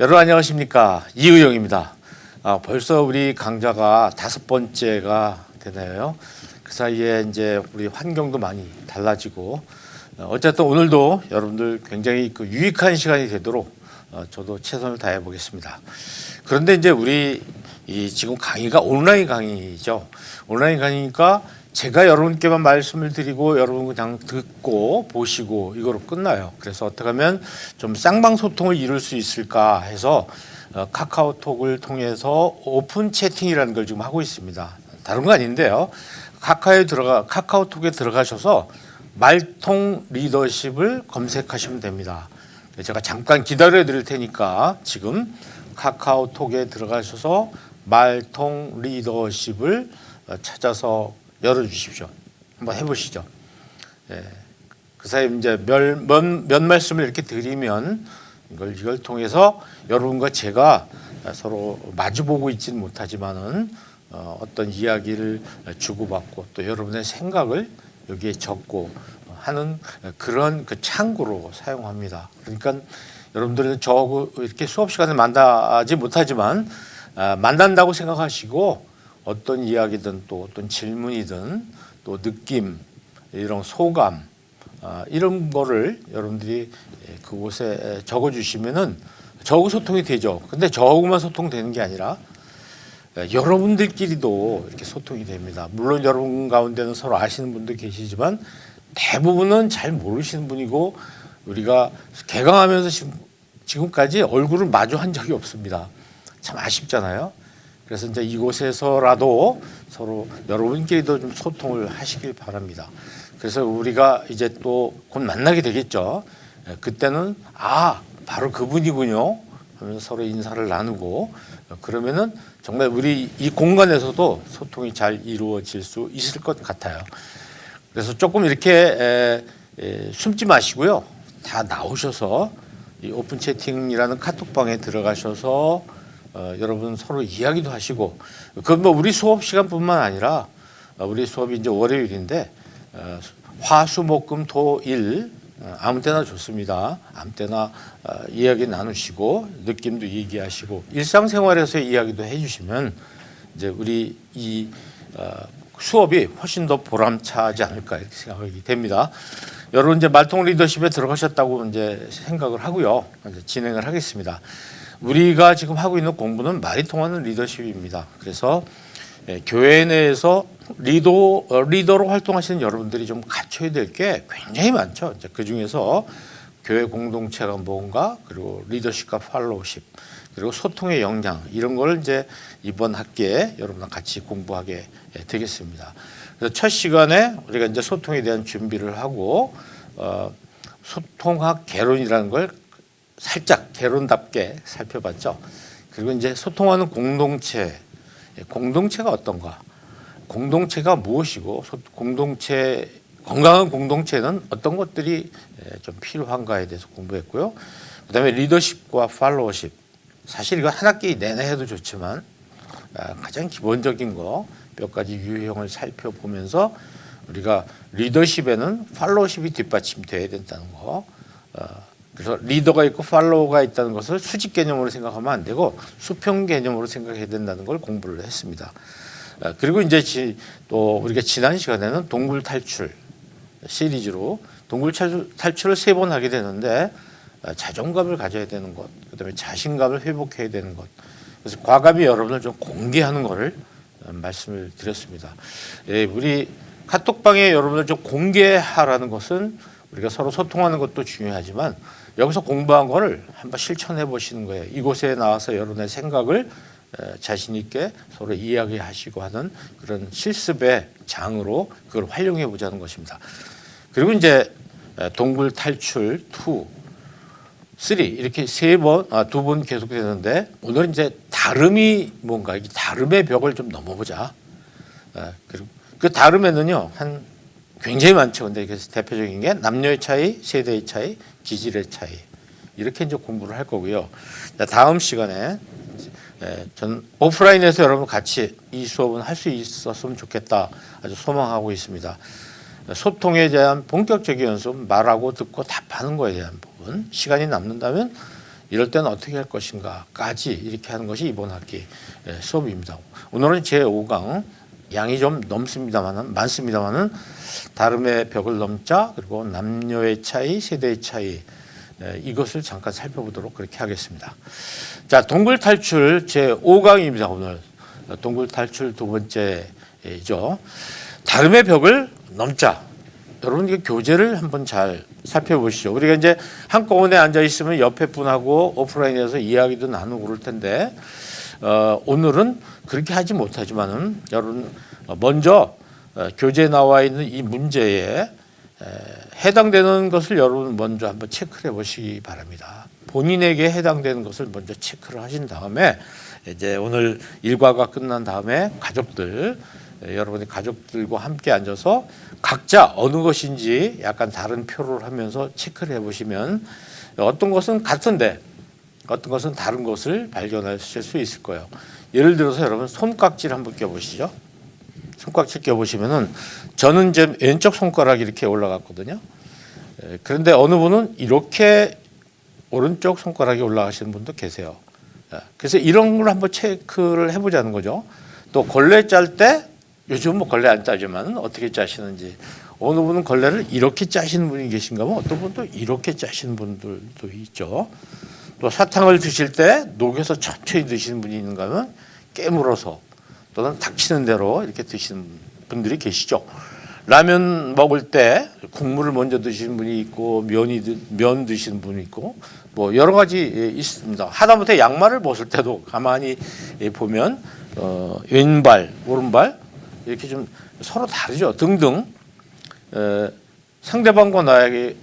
여러분 안녕하십니까, 이의영입니다. 벌써 우리 강좌가 5번째가 되네요. 그 사이에 이제 우리 환경도 많이 달라지고 어쨌든 오늘도 여러분들 굉장히 유익한 시간이 되도록 저도 최선을 다해 보겠습니다. 그런데 이제 우리 지금 강의가 온라인 강의죠. 온라인 강의니까 제가 여러분께만 말씀을 드리고 여러분 그냥 듣고 보시고 이거로 끝나요. 그래서 어떻게 하면 좀 쌍방 소통을 이룰 수 있을까 해서 카카오톡을 통해서 오픈 채팅이라는 걸 지금 하고 있습니다. 다른 거 아닌데요. 카카오톡에 들어가셔서 말통 리더십을 검색하시면 됩니다. 제가 잠깐 기다려 드릴 테니까 지금 카카오톡에 들어가셔서 말통 리더십을 찾아서 열어주십시오. 한번 해보시죠. 그 사이 이제 몇 말씀을 이렇게 드리면 이걸 통해서 여러분과 제가 서로 마주보고 있지는 못하지만은 어떤 이야기를 주고받고 또 여러분의 생각을 여기에 적고 하는 그런 창구로 사용합니다. 그러니까 여러분들은 저하고 이렇게 수업 시간에 만나지 못하지만 만난다고 생각하시고 어떤 이야기든 또 어떤 질문이든 또 느낌 이런 소감 이런 거를 여러분들이 그곳에 적어주시면은 저하고 소통이 되죠. 근데 저하고만 소통되는 게 아니라 여러분들끼리도 이렇게 소통이 됩니다. 물론 여러분 가운데는 서로 아시는 분도 계시지만 대부분은 잘 모르시는 분이고 우리가 개강하면서 지금까지 얼굴을 마주한 적이 없습니다. 참 아쉽잖아요. 그래서 이제 이곳에서라도 서로 여러분끼리도 좀 소통을 하시길 바랍니다. 그래서 우리가 이제 또 곧 만나게 되겠죠. 그때는 바로 그분이군요 하면서 서로 인사를 나누고 그러면은 정말 우리 이 공간에서도 소통이 잘 이루어질 수 있을 것 같아요. 그래서 조금 이렇게 숨지 마시고요. 다 나오셔서 이 오픈 채팅이라는 카톡방에 들어가셔서 여러분 서로 이야기도 하시고 그건 뭐 우리 수업 시간뿐만 아니라 우리 수업이 이제 월요일인데 화수목금토일 아무 때나 좋습니다. 아무 때나 이야기 나누시고 느낌도 얘기하시고 일상생활에서의 이야기도 해주시면 이제 우리 이 수업이 훨씬 더 보람차지 않을까 이렇게 생각이 됩니다. 여러분 이제 말통 리더십에 들어가셨다고 이제 생각을 하고요. 이제 진행을 하겠습니다. 우리가 지금 하고 있는 공부는 말이 통하는 리더십입니다. 그래서 교회 내에서 리더로 활동하시는 여러분들이 좀 갖춰야 될 게 굉장히 많죠. 그 중에서 교회 공동체가 뭔가, 그리고 리더십과 팔로우십, 그리고 소통의 역량 이런 걸 이제 이번 학기에 여러분과 같이 공부하게 되겠습니다. 그래서 첫 시간에 우리가 이제 소통에 대한 준비를 하고 소통학 개론이라는 걸 살짝 개론답게 살펴봤죠. 그리고 이제 소통하는 공동체가 어떤가, 공동체가 무엇이고 건강한 공동체는 어떤 것들이 좀 필요한가에 대해서 공부했고요. 그다음에 리더십과 팔로워십, 사실 이거 한 학기 내내 해도 좋지만 가장 기본적인 거 몇 가지 유형을 살펴보면서 우리가 리더십에는 팔로워십이 뒷받침돼야 된다는 거. 그래서 리더가 있고 팔로워가 있다는 것을 수직 개념으로 생각하면 안 되고 수평 개념으로 생각해야 된다는 걸 공부를 했습니다. 그리고 이제 또 우리가 지난 시간에는 동굴 탈출 시리즈로 동굴 탈출을 3번 하게 되는데 자존감을 가져야 되는 것, 그다음에 자신감을 회복해야 되는 것. 그래서 과감히 여러분을 좀 공개하는 것을 말씀을 드렸습니다. 우리 카톡방에 여러분을 좀 공개하라는 것은 우리가 서로 소통하는 것도 중요하지만 여기서 공부한 거를 한번 실천해 보시는 거예요. 이곳에 나와서 여러분의 생각을 자신 있게 서로 이야기하시고 하는 그런 실습의 장으로 그걸 활용해 보자는 것입니다. 그리고 이제 동굴 탈출 2, 3 이렇게 2번 계속되는데 오늘은 이제 다름이 뭔가, 이 다름의 벽을 좀 넘어보자. 그리고 그 다름에는요 굉장히 많죠. 근데 그래서 대표적인 게 남녀의 차이, 세대의 차이, 기질의 차이 이렇게 이제 공부를 할 거고요. 다음 시간에 전 오프라인에서 여러분 같이 이 수업은 할 수 있었으면 좋겠다 아주 소망하고 있습니다. 소통에 대한 본격적인 연습, 말하고 듣고 답하는 거에 대한 부분, 시간이 남는다면 이럴 때는 어떻게 할 것인가까지 이렇게 하는 것이 이번 학기 수업입니다. 오늘은 제5강 양이 좀 많습니다만은 다름의 벽을 넘자, 그리고 남녀의 차이, 세대의 차이, 이것을 잠깐 살펴보도록 그렇게 하겠습니다. 자, 동굴 탈출 제5강입니다. 오늘 동굴 탈출 두 번째이죠. 다름의 벽을 넘자. 여러분, 이게 교재를 한번 잘 살펴보시죠. 우리가 이제 한꺼번에 앉아 있으면 옆에 분하고 오프라인에서 이야기도 나누고 그럴 텐데, 오늘은 그렇게 하지 못하지만은 여러분 먼저 교재에 나와 있는 이 문제에 해당되는 것을 여러분 먼저 한번 체크를 해보시기 바랍니다. 본인에게 해당되는 것을 먼저 체크를 하신 다음에 이제 오늘 일과가 끝난 다음에 여러분이 가족들과 함께 앉아서 각자 어느 것인지 약간 다른 표를 하면서 체크를 해보시면 어떤 것은 같은데 어떤 것은 다른 것을 발견하실 수 있을 거예요. 예를 들어서 여러분 손깍지를 한번 껴보시죠. 손깍지 껴보시면은 저는 이제 왼쪽 손가락이 이렇게 올라갔거든요. 그런데 어느 분은 이렇게 오른쪽 손가락이 올라가시는 분도 계세요. 그래서 이런 걸 한번 체크를 해보자는 거죠. 또 걸레 짤 때 요즘 뭐 걸레 안 짜지만 어떻게 짜시는지, 어느 분은 걸레를 이렇게 짜시는 분이 계신가 하면 어떤 분도 이렇게 짜시는 분들도 있죠. 또 사탕을 드실 때 녹여서 천천히 드시는 분이 있는가 하면 깨물어서 또는 닥치는 대로 이렇게 드시는 분들이 계시죠. 라면 먹을 때 국물을 먼저 드시는 분이 있고 면 드시는 분이 있고 뭐 여러 가지 있습니다. 하다못해 양말을 벗을 때도 가만히 보면 왼발, 오른발 이렇게 좀 서로 다르죠. 등등 상대방과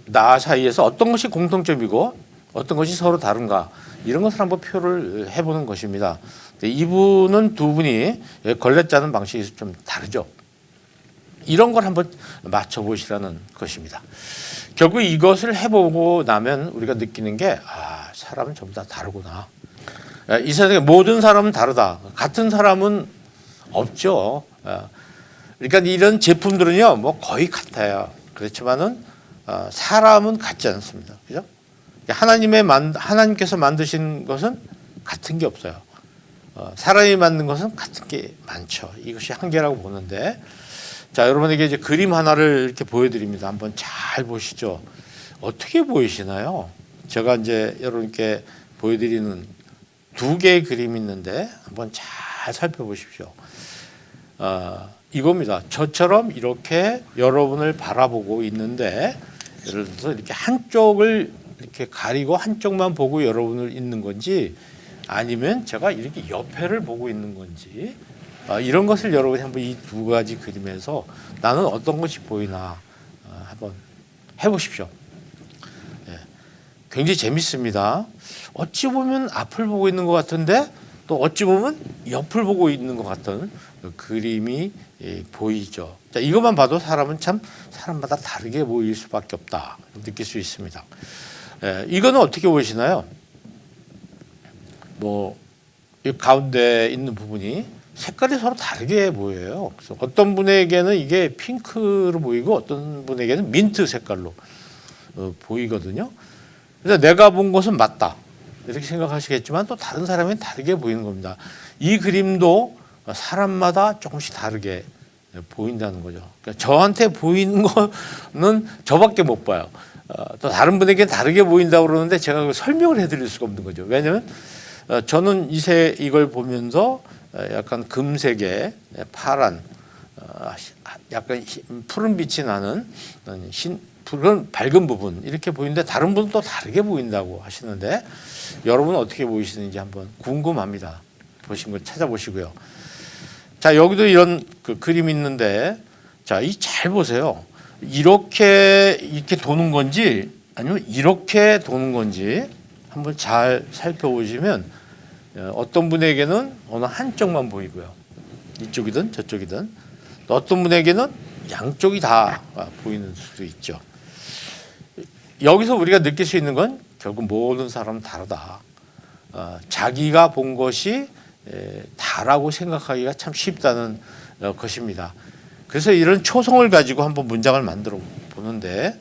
나 사이에서 어떤 것이 공통점이고 어떤 것이 서로 다른가, 이런 것을 한번 표를 해보는 것입니다. 이분은 두 분이 걸레 짜는 방식이 좀 다르죠. 이런 걸 한번 맞춰보시라는 것입니다. 결국 이것을 해보고 나면 우리가 느끼는 게 사람은 전부 다 다르구나. 이 세상에 모든 사람은 다르다. 같은 사람은 없죠. 그러니까 이런 제품들은요, 뭐 거의 같아요. 그렇지만은 사람은 같지 않습니다. 그죠? 하나님께서 만드신 것은 같은 게 없어요. 사람이 만든 것은 같은 게 많죠. 이것이 한계라고 보는데, 자, 여러분에게 이제 그림 하나를 이렇게 보여드립니다. 한번 잘 보시죠. 어떻게 보이시나요? 제가 이제 여러분께 보여드리는 두 개의 그림이 있는데 한번 잘 살펴보십시오. 이겁니다. 저처럼 이렇게 여러분을 바라보고 있는데, 예를 들어서 이렇게 한쪽을 이렇게 가리고 한쪽만 보고 여러분을 있는 건지, 아니면 제가 이렇게 옆에를 보고 있는 건지, 이런 것을 여러분이 한번 이 두 가지 그림에서 나는 어떤 것이 보이나 한번 해보십시오. 굉장히 재밌습니다. 어찌 보면 앞을 보고 있는 것 같은데 또 어찌 보면 옆을 보고 있는 것 같은 그림이 보이죠. 자, 이것만 봐도 사람은 참 사람마다 다르게 보일 수밖에 없다 느낄 수 있습니다. 이거는 어떻게 보시나요? 뭐 이 가운데 있는 부분이 색깔이 서로 다르게 보여요. 그래서 어떤 분에게는 이게 핑크로 보이고 어떤 분에게는 민트 색깔로 보이거든요. 그래서 내가 본 것은 맞다 이렇게 생각하시겠지만 또 다른 사람은 다르게 보이는 겁니다. 이 그림도 사람마다 조금씩 다르게 보인다는 거죠. 그러니까 저한테 보이는 거는 저밖에 못 봐요. 또 다른 분에게 다르게 보인다고 그러는데 제가 그걸 설명을 해드릴 수가 없는 거죠. 왜냐하면 저는 이걸 보면서 약간 금색의 파란, 약간 푸른 빛이 나는 그런 밝은 부분 이렇게 보이는데 다른 분은 또 다르게 보인다고 하시는데 여러분은 어떻게 보이시는지 한번 궁금합니다. 보신 걸 찾아보시고요. 자, 여기도 이런 그림이 있는데, 자, 잘 보세요. 이렇게 도는 건지 아니면 이렇게 도는 건지 한번 잘 살펴보시면 어떤 분에게는 어느 한쪽만 보이고요. 이쪽이든 저쪽이든. 또 어떤 분에게는 양쪽이 다 보이는 수도 있죠. 여기서 우리가 느낄 수 있는 건 결국 모든 사람은 다르다. 자기가 본 것이 다라고 생각하기가 참 쉽다는 것입니다. 그래서 이런 초성을 가지고 한번 문장을 만들어 보는데,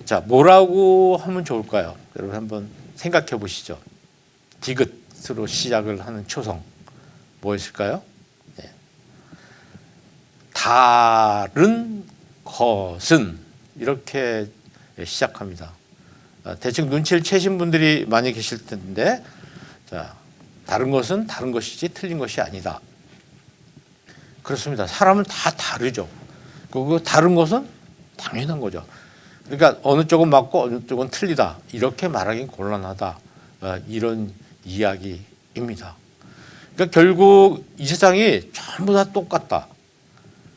자, 뭐라고 하면 좋을까요? 여러분 한번 생각해 보시죠. 디귿으로 시작을 하는 초성 뭐였을까요? 네. 다른 것은 이렇게 시작합니다. 대충 눈치를 채신 분들이 많이 계실 텐데, 자, 다른 것은 다른 것이지 틀린 것이 아니다. 그렇습니다. 사람은 다 다르죠. 그 다른 것은 당연한 거죠. 그러니까 어느 쪽은 맞고 어느 쪽은 틀리다. 이렇게 말하기는 곤란하다. 이런 이야기입니다. 그러니까 결국 이 세상이 전부 다 똑같다.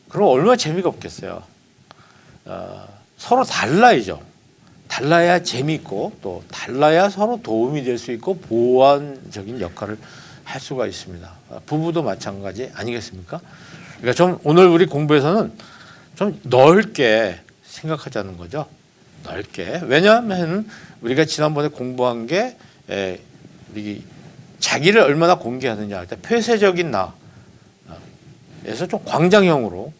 그럼 얼마나 재미가 없겠어요. 서로 달라야죠. 달라야 재미있고 또 달라야 서로 도움이 될 수 있고 보완적인 역할을 할 수가 있습니다. 부부도 마찬가지 아니겠습니까? 그러니까 좀 오늘 우리 공부에서는 좀 넓게 생각하자는 거죠. 넓게. 왜냐하면 우리가 지난번에 공부한 게 우리 자기를 얼마나 공개하느냐 할 때 폐쇄적인 나에서 좀 광장형으로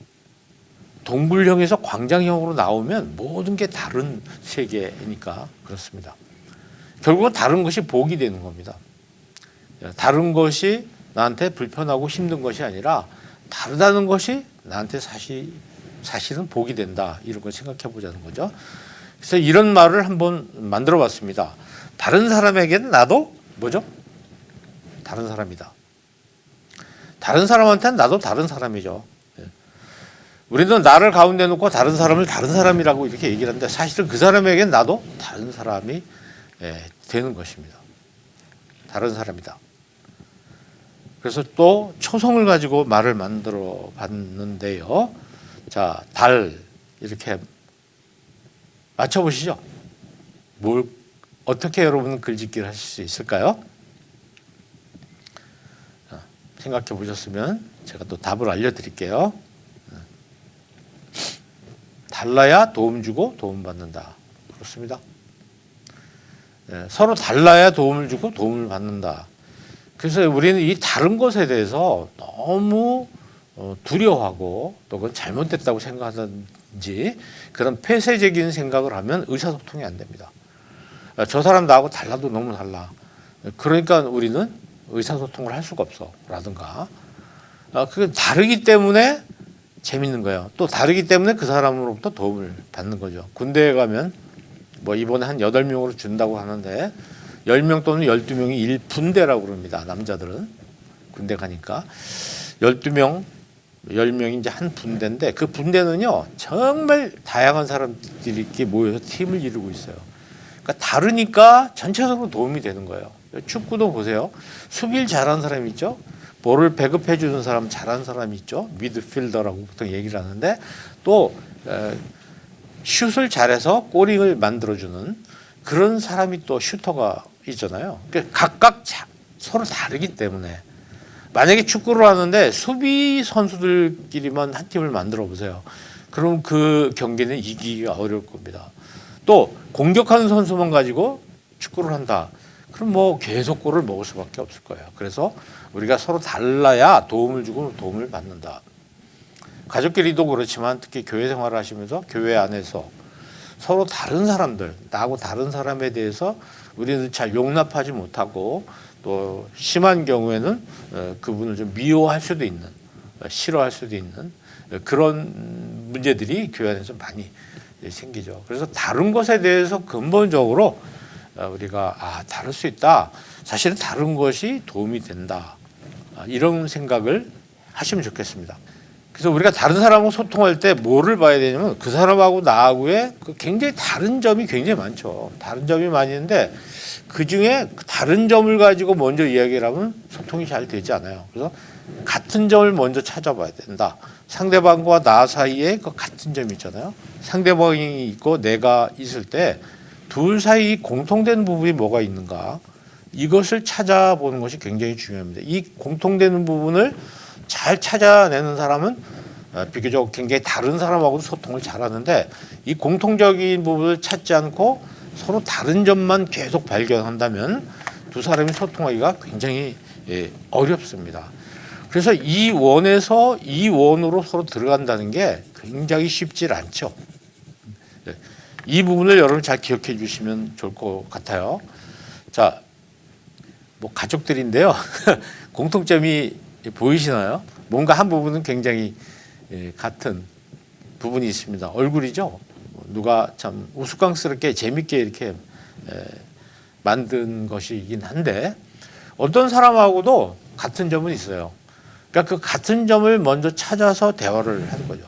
동굴형에서 광장형으로 나오면 모든 게 다른 세계니까 그렇습니다. 결국은 다른 것이 복이 되는 겁니다. 다른 것이 나한테 불편하고 힘든 것이 아니라 다르다는 것이 나한테 사실은 복이 된다. 이런 걸 생각해 보자는 거죠. 그래서 이런 말을 한번 만들어 봤습니다. 다른 사람에게는 나도 뭐죠? 다른 사람이다. 다른 사람한테는 나도 다른 사람이죠. 우리는 나를 가운데 놓고 다른 사람을 다른 사람이라고 이렇게 얘기를 하는데 사실은 그 사람에게는 나도 다른 사람이 되는 것입니다. 다른 사람이다. 그래서 또 초성을 가지고 말을 만들어 봤는데요. 자, 달 이렇게 맞춰보시죠. 어떻게 여러분은 글짓기를 하실 수 있을까요? 생각해 보셨으면 제가 또 답을 알려드릴게요. 달라야 도움 주고 도움 받는다. 그렇습니다. 서로 달라야 도움을 주고 도움을 받는다. 그래서 우리는 이 다른 것에 대해서 너무 두려워하고 또 그건 잘못됐다고 생각하든지 그런 폐쇄적인 생각을 하면 의사소통이 안 됩니다. 저 사람 나하고 달라도 너무 달라. 그러니까 우리는 의사소통을 할 수가 없어. 라든가. 그게 다르기 때문에 재밌는 거예요. 또 다르기 때문에 그 사람으로부터 도움을 받는 거죠. 군대에 가면 뭐 이번에 한 8명으로 준다고 하는데 10명 또는 12명이 1분대라고 그럽니다. 남자들은. 군대 가니까. 12명, 10명이 이제 한 분대인데 그 분대는요. 정말 다양한 사람들이 이렇게 모여서 팀을 이루고 있어요. 그러니까 다르니까 전체적으로 도움이 되는 거예요. 축구도 보세요. 수비를 잘하는 사람이 있죠. 볼을 배급해 주는 사람 잘하는 사람이 있죠. 미드필더라고 보통 얘기를 하는데 또 슛을 잘해서 골을 만들어주는 그런 사람이 또 슈터가 있잖아요. 그러니까 각각 서로 다르기 때문에 만약에 축구를 하는데 수비 선수들끼리만 한 팀을 만들어 보세요. 그럼 그 경기는 이기기가 어려울 겁니다. 또 공격하는 선수만 가지고 축구를 한다. 그럼 뭐 계속 골을 먹을 수밖에 없을 거예요. 그래서 우리가 서로 달라야 도움을 주고 도움을 받는다. 가족끼리도 그렇지만 특히 교회 생활을 하시면서 교회 안에서 서로 다른 사람들, 나하고 다른 사람에 대해서 우리는 잘 용납하지 못하고 또 심한 경우에는 그분을 좀 미워할 수도 있는, 싫어할 수도 있는 그런 문제들이 교회 안에서 많이 생기죠. 그래서 다른 것에 대해서 근본적으로 우리가 다를 수 있다. 사실은 다른 것이 도움이 된다. 이런 생각을 하시면 좋겠습니다. 그래서 우리가 다른 사람하고 소통할 때 뭐를 봐야 되냐면 그 사람하고 나하고의 굉장히 다른 점이 굉장히 많죠. 다른 점이 많이 있는데 그중에 다른 점을 가지고 먼저 이야기를 하면 소통이 잘 되지 않아요. 그래서 같은 점을 먼저 찾아봐야 된다. 상대방과 나 사이에 그 같은 점이 있잖아요. 상대방이 있고 내가 있을 때 둘 사이 공통된 부분이 뭐가 있는가 이것을 찾아보는 것이 굉장히 중요합니다. 이 공통되는 부분을 잘 찾아내는 사람은 비교적 굉장히 다른 사람하고도 소통을 잘하는데 이 공통적인 부분을 찾지 않고 서로 다른 점만 계속 발견한다면 두 사람이 소통하기가 굉장히 어렵습니다. 그래서 이 원에서 이 원으로 서로 들어간다는 게 굉장히 쉽지 않죠. 이 부분을 여러분 잘 기억해 주시면 좋을 것 같아요. 자, 뭐 가족들인데요. 공통점이 보이시나요? 뭔가 한 부분은 굉장히 같은 부분이 있습니다. 얼굴이죠. 누가 참 우스꽝스럽게 재밌게 이렇게 만든 것이긴 한데 어떤 사람하고도 같은 점은 있어요. 그러니까 그 같은 점을 먼저 찾아서 대화를 하는 거죠.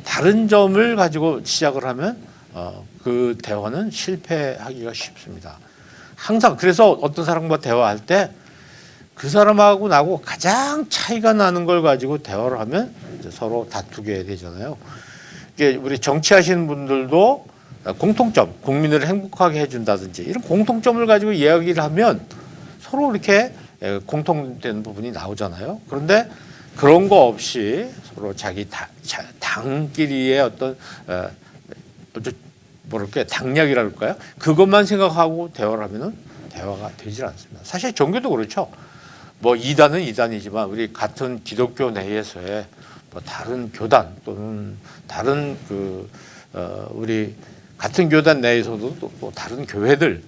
다른 점을 가지고 시작을 하면 그 대화는 실패하기가 쉽습니다. 항상 그래서 어떤 사람과 대화할 때 그 사람하고 나하고 가장 차이가 나는 걸 가지고 대화를 하면 이제 서로 다투게 되잖아요. 이게 우리 정치하시는 분들도 공통점, 국민을 행복하게 해준다든지 이런 공통점을 가지고 이야기를 하면 서로 이렇게 공통된 부분이 나오잖아요. 그런데 그런 거 없이 서로 자기 당끼리의 어떤 뭐랄까 당략이라 그럴까요? 그것만 생각하고 대화를 하면은 대화가 되질 않습니다. 사실 종교도 그렇죠. 뭐 이단은 이단이지만 우리 같은 기독교 내에서의 뭐 다른 교단 또는 다른 우리 같은 교단 내에서도 또 다른 교회들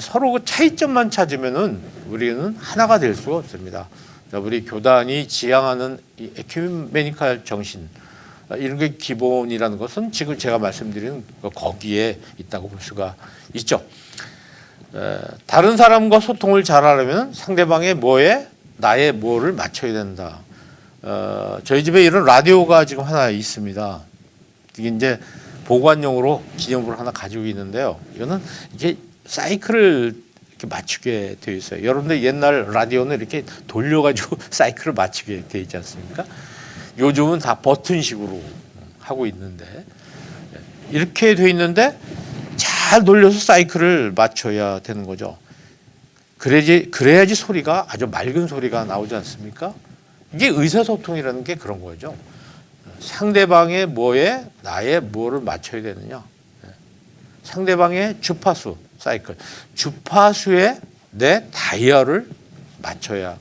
서로 그 차이점만 찾으면은 우리는 하나가 될 수가 없습니다. 우리 교단이 지향하는 이 에큐메니칼 정신 이런 게 기본이라는 것은 지금 제가 말씀드리는 거기에 있다고 볼 수가 있죠. 다른 사람과 소통을 잘하려면 상대방의 뭐에 나의 뭐를 맞춰야 된다. 저희 집에 이런 라디오가 지금 하나 있습니다. 이게 이제 보관용으로 기념으로 하나 가지고 있는데요. 이거는 이게 사이클을 이렇게 맞추게 되어 있어요. 여러분들 옛날 라디오는 이렇게 돌려가지고 사이클을 맞추게 되어 있지 않습니까? 요즘은 다 버튼식으로 하고 있는데 이렇게 되어 있는데 잘 돌려서 사이클을 맞춰야 되는 거죠. 그래야지 소리가 아주 맑은 소리가 나오지 않습니까? 이게 의사소통이라는 게 그런 거죠. 상대방의 뭐에 나의 뭐를 맞춰야 되느냐. 상대방의 주파수 사이클, 주파수에 내 다이얼을 맞춰야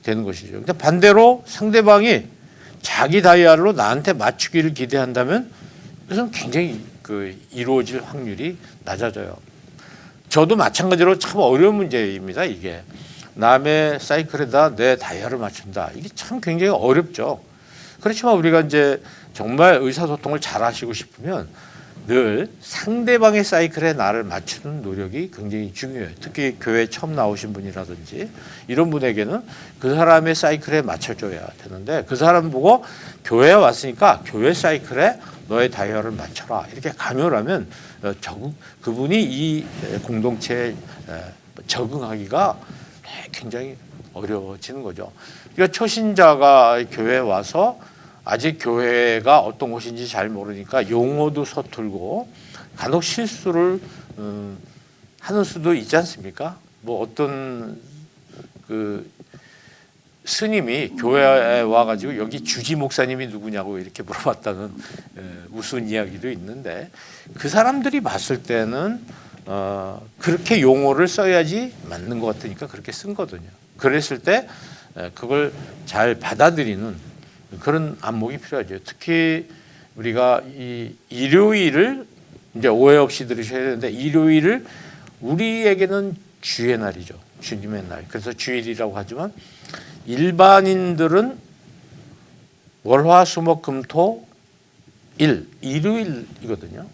되는 것이죠. 근데 반대로 상대방이 자기 다이얼로 나한테 맞추기를 기대한다면 그것은 굉장히 이루어질 확률이 낮아져요. 저도 마찬가지로 참 어려운 문제입니다. 이게 남의 사이클에다 내 다이얼을 맞춘다. 이게 참 굉장히 어렵죠. 그렇지만 우리가 이제 정말 의사소통을 잘 하시고 싶으면 늘 상대방의 사이클에 나를 맞추는 노력이 굉장히 중요해요. 특히 교회 처음 나오신 분이라든지 이런 분에게는 그 사람의 사이클에 맞춰줘야 되는데 그 사람 보고 교회에 왔으니까 교회 사이클에 너의 다이얼을 맞춰라 이렇게 강요하면 그분이 이 공동체에 적응하기가 굉장히 어려워지는 거죠. 그러니까 초신자가 교회에 와서 아직 교회가 어떤 곳인지 잘 모르니까 용어도 서툴고 간혹 실수를 하는 수도 있지 않습니까? 뭐 어떤 스님이 교회에 와가지고 여기 주지 목사님이 누구냐고 이렇게 물어봤다는 우스운 이야기도 있는데 그 사람들이 봤을 때는 그렇게 용어를 써야지 맞는 것 같으니까 그렇게 쓴 거거든요. 그랬을 때 그걸 잘 받아들이는 그런 안목이 필요하죠. 특히 우리가 이 일요일을 이제 오해 없이 들으셔야 되는데 일요일을 우리에게는 주의 날이죠. 주님의 날. 그래서 주일이라고 하지만 일반인들은 월화수목금토 일요일이거든요.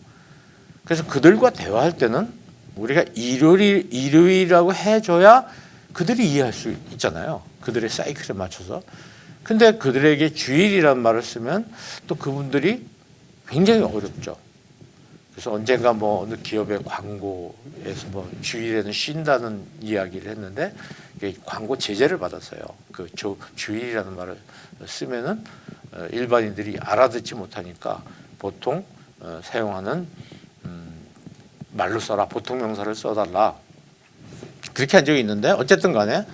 그래서 그들과 대화할 때는 우리가 일요일이라고 해줘야 그들이 이해할 수 있잖아요. 그들의 사이클에 맞춰서. 근데 그들에게 주일이라는 말을 쓰면 또 그분들이 굉장히 어렵죠. 그래서 언젠가 뭐 어느 기업의 광고에서 뭐 주일에는 쉰다는 이야기를 했는데 광고 제재를 받았어요. 그 주일이라는 말을 쓰면은 일반인들이 알아듣지 못하니까 보통 사용하는 말로 써라, 보통 명사를 써달라 그렇게 한 적이 있는데 어쨌든 간에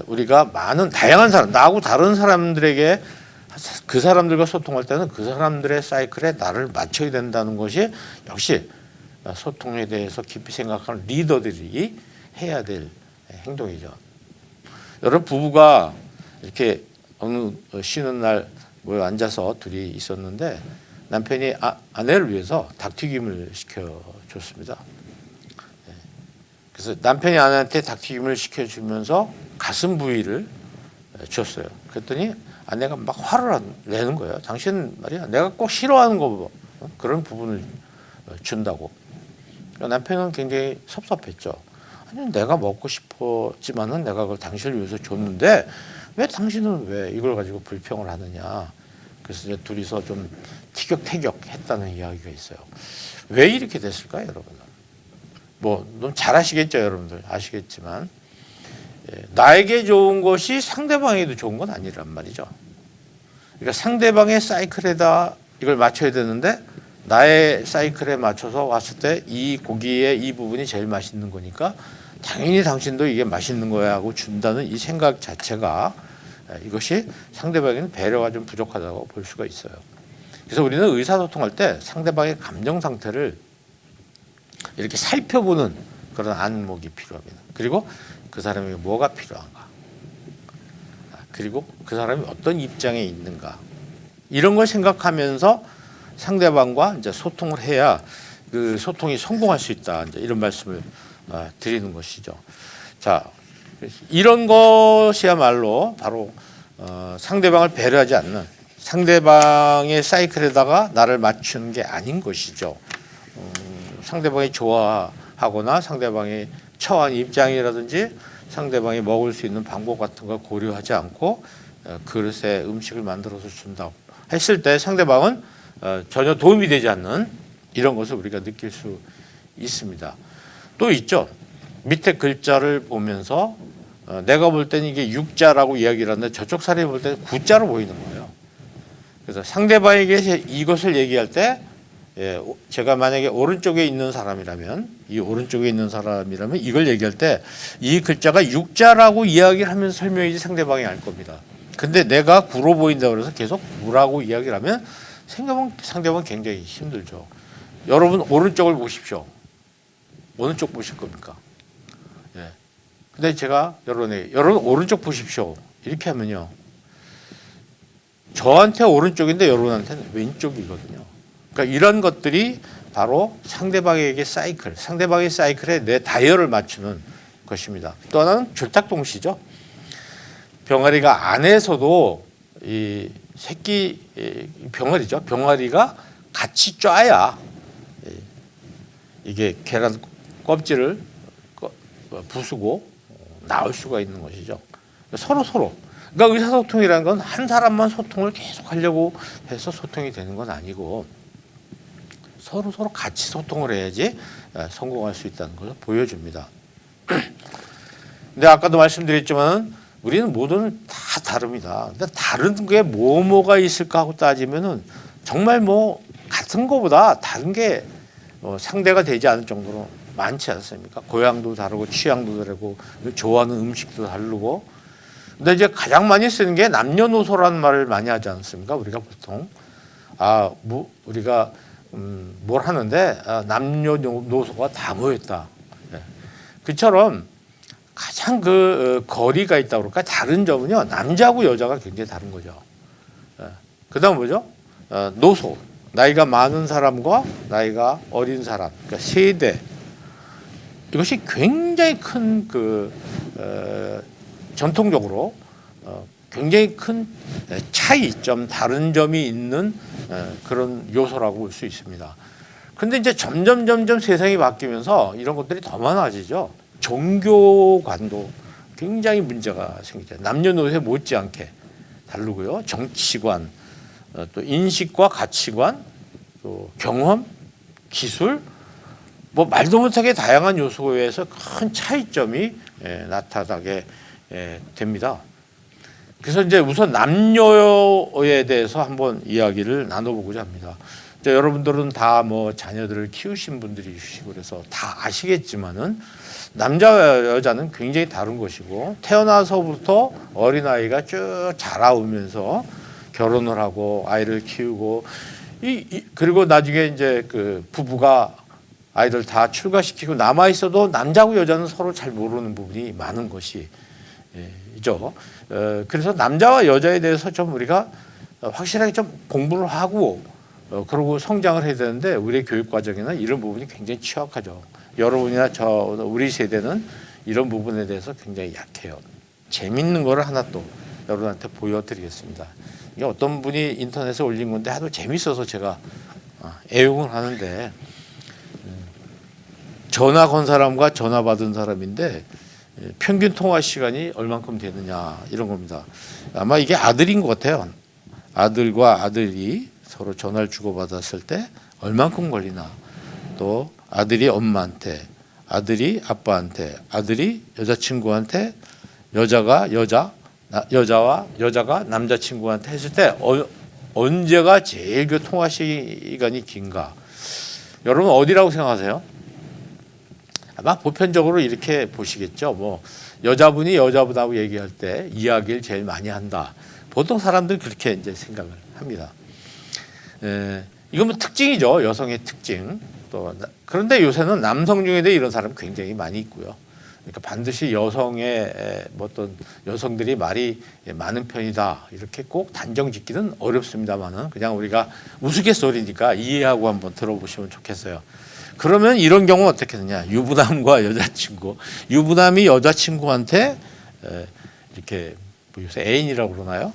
우리가 많은 다양한 사람, 나하고 다른 사람들에게 그 사람들과 소통할 때는 그 사람들의 사이클에 나를 맞춰야 된다는 것이 역시 소통에 대해서 깊이 생각하는 리더들이 해야 될 행동이죠. 여러분 부부가 이렇게 어느 쉬는 날 모여 앉아서 둘이 있었는데 남편이 아내를 위해서 닭튀김을 시켜줬습니다. 그래서 남편이 아내한테 닭튀김을 시켜주면서 가슴 부위를 줬어요. 그랬더니 아내가 막 화를 내는 거예요. 당신 말이야, 내가 꼭 싫어하는 거 그런 부분을 준다고. 남편은 굉장히 섭섭했죠. 아니, 내가 먹고 싶었지만은 내가 그걸 당신을 위해서 줬는데 왜 당신은 왜 이걸 가지고 불평을 하느냐. 그래서 이제 둘이서 좀 티격태격 했다는 이야기가 있어요. 왜 이렇게 됐을까요, 여러분? 뭐 너무 잘 아시겠죠, 여러분들 아시겠지만 나에게 좋은 것이 상대방에도 좋은 건 아니란 말이죠. 그러니까 상대방의 사이클에다 이걸 맞춰야 되는데 나의 사이클에 맞춰서 왔을 때 이 고기의 이 부분이 제일 맛있는 거니까 당연히 당신도 이게 맛있는 거야 하고 준다는 이 생각 자체가 이것이 상대방에는 배려가 좀 부족하다고 볼 수가 있어요. 그래서 우리는 의사소통할 때 상대방의 감정 상태를 이렇게 살펴보는 그런 안목이 필요합니다. 그리고 그 사람에게 뭐가 필요한가, 그리고 그 사람이 어떤 입장에 있는가, 이런 걸 생각하면서 상대방과 이제 소통을 해야 그 소통이 성공할 수 있다. 이제 이런 말씀을 드리는 것이죠. 자, 이런 것이야말로 바로 상대방을 배려하지 않는, 상대방의 사이클에다가 나를 맞추는 게 아닌 것이죠. 상대방이 좋아하거나 상대방이 처한 입장이라든지 상대방이 먹을 수 있는 방법 같은 걸 고려하지 않고 그릇에 음식을 만들어서 준다고 했을 때 상대방은 전혀 도움이 되지 않는 이런 것을 우리가 느낄 수 있습니다. 또 있죠. 밑에 글자를 보면서 내가 볼 때는 이게 6자라고 이야기를 하는데 저쪽 사람이 볼 때는 9자로 보이는 거예요. 그래서 상대방에게 이것을 얘기할 때 제가 만약에 오른쪽에 있는 사람이라면 이걸 얘기할 때 이 글자가 6자라고 이야기를 하면서 설명해야지 상대방이 알 겁니다. 근데 내가 9로 보인다고 해서 계속 9라고 이야기를 하면 상대방 굉장히 힘들죠. 여러분 오른쪽을 보십시오. 어느 쪽 보실 겁니까? 예. 근데 제가 여러분 오른쪽 보십시오. 이렇게 하면요. 저한테 오른쪽인데 여러분한테는 왼쪽이거든요. 그러니까 이런 것들이 바로 상대방의 사이클에 내 다이얼을 맞추는 것입니다. 또 하나는 줄탁동시죠. 병아리가 안에서도 이 새끼 병아리죠. 병아리가 같이 쪄야 이게 계란 껍질을 부수고 나올 수가 있는 것이죠. 서로. 그러니까 의사소통이라는 건 한 사람만 소통을 계속 하려고 해서 소통이 되는 건 아니고 서로 같이 소통을 해야지 성공할 수 있다는 걸 보여줍니다. 근데 아까도 말씀드렸지만 우리는 모두는 다 다릅니다. 근데 다른 게 뭐가 있을까 하고 따지면은 정말 뭐 같은 거보다 다른 게 상대가 되지 않을 정도로 많지 않습니까? 고향도 다르고 취향도 다르고 좋아하는 음식도 다르고. 근데 이제 가장 많이 쓰는 게 남녀노소라는 말을 많이 하지 않습니까? 우리가 보통 우리가 뭘 하는데 남녀노소가 다 모였다. 그처럼 가장 거리가 있다고 그럴까? 다른 점은요. 남자하고 여자가 굉장히 다른 거죠. 그다음 뭐죠? 노소. 나이가 많은 사람과 나이가 어린 사람. 그러니까 세대. 이것이 굉장히 큰 전통적으로 굉장히 큰 차이점, 다른 점이 있는 그런 요소라고 볼 수 있습니다. 그런데 이제 점점 세상이 바뀌면서 이런 것들이 더 많아지죠. 종교관도 굉장히 문제가 생기죠. 남녀노소 못지않게 다르고요. 정치관, 또 인식과 가치관, 또 경험, 기술, 뭐 말도 못하게 다양한 요소에서 큰 차이점이 나타나게 됩니다. 그래서 이제 우선 남녀에 대해서 한번 이야기를 나눠보고자 합니다. 이제 여러분들은 다 뭐 자녀들을 키우신 분들이시고 그래서 다 아시겠지만은 남자와 여자는 굉장히 다른 것이고 태어나서부터 어린아이가 쭉 자라오면서 결혼을 하고 아이를 키우고 그리고 나중에 이제 그 부부가 아이들 다 출가시키고 남아 있어도 남자하고 여자는 서로 잘 모르는 부분이 많은 것이죠. 그래서 남자와 여자에 대해서 좀 우리가 확실하게 좀 공부를 하고 그러고 성장을 해야 되는데 우리의 교육 과정에는 이런 부분이 굉장히 취약하죠. 여러분이나 우리 세대는 이런 부분에 대해서 굉장히 약해요. 재밌는 거를 하나 또 여러분한테 보여드리겠습니다. 이게 어떤 분이 인터넷에 올린 건데 하도 재밌어서 제가 애용을 하는데, 전화 건 사람과 전화 받은 사람인데 평균 통화 시간이 얼만큼 되느냐 이런 겁니다. 아마 이게 아들인 것 같아요. 아들과 아들이 서로 전화를 주고받았을 때 얼만큼 걸리나, 또 아들이 엄마한테, 아들이 아빠한테, 아들이 여자친구한테, 여자와 여자가 남자친구한테 했을 때 언제가 제일 그 통화 시간이 긴가? 여러분 어디라고 생각하세요? 아마 보편적으로 이렇게 보시겠죠. 뭐 여자분이 여자분하고 얘기할 때 이야기를 제일 많이 한다. 보통 사람들 그렇게 이제 생각을 합니다. 이건 뭐 특징이죠. 여성의 특징. 또 그런데 요새는 남성 중에도 이런 사람 굉장히 많이 있고요. 그러니까 반드시 여성의 어떤 여성들이 말이 많은 편이다 이렇게 꼭 단정 짓기는 어렵습니다만은 그냥 우리가 우스갯소리니까 이해하고 한번 들어보시면 좋겠어요. 그러면 이런 경우는 어떻게 되냐? 유부남과 여자친구, 유부남이 여자친구한테 이렇게 요새 애인이라고 그러나요?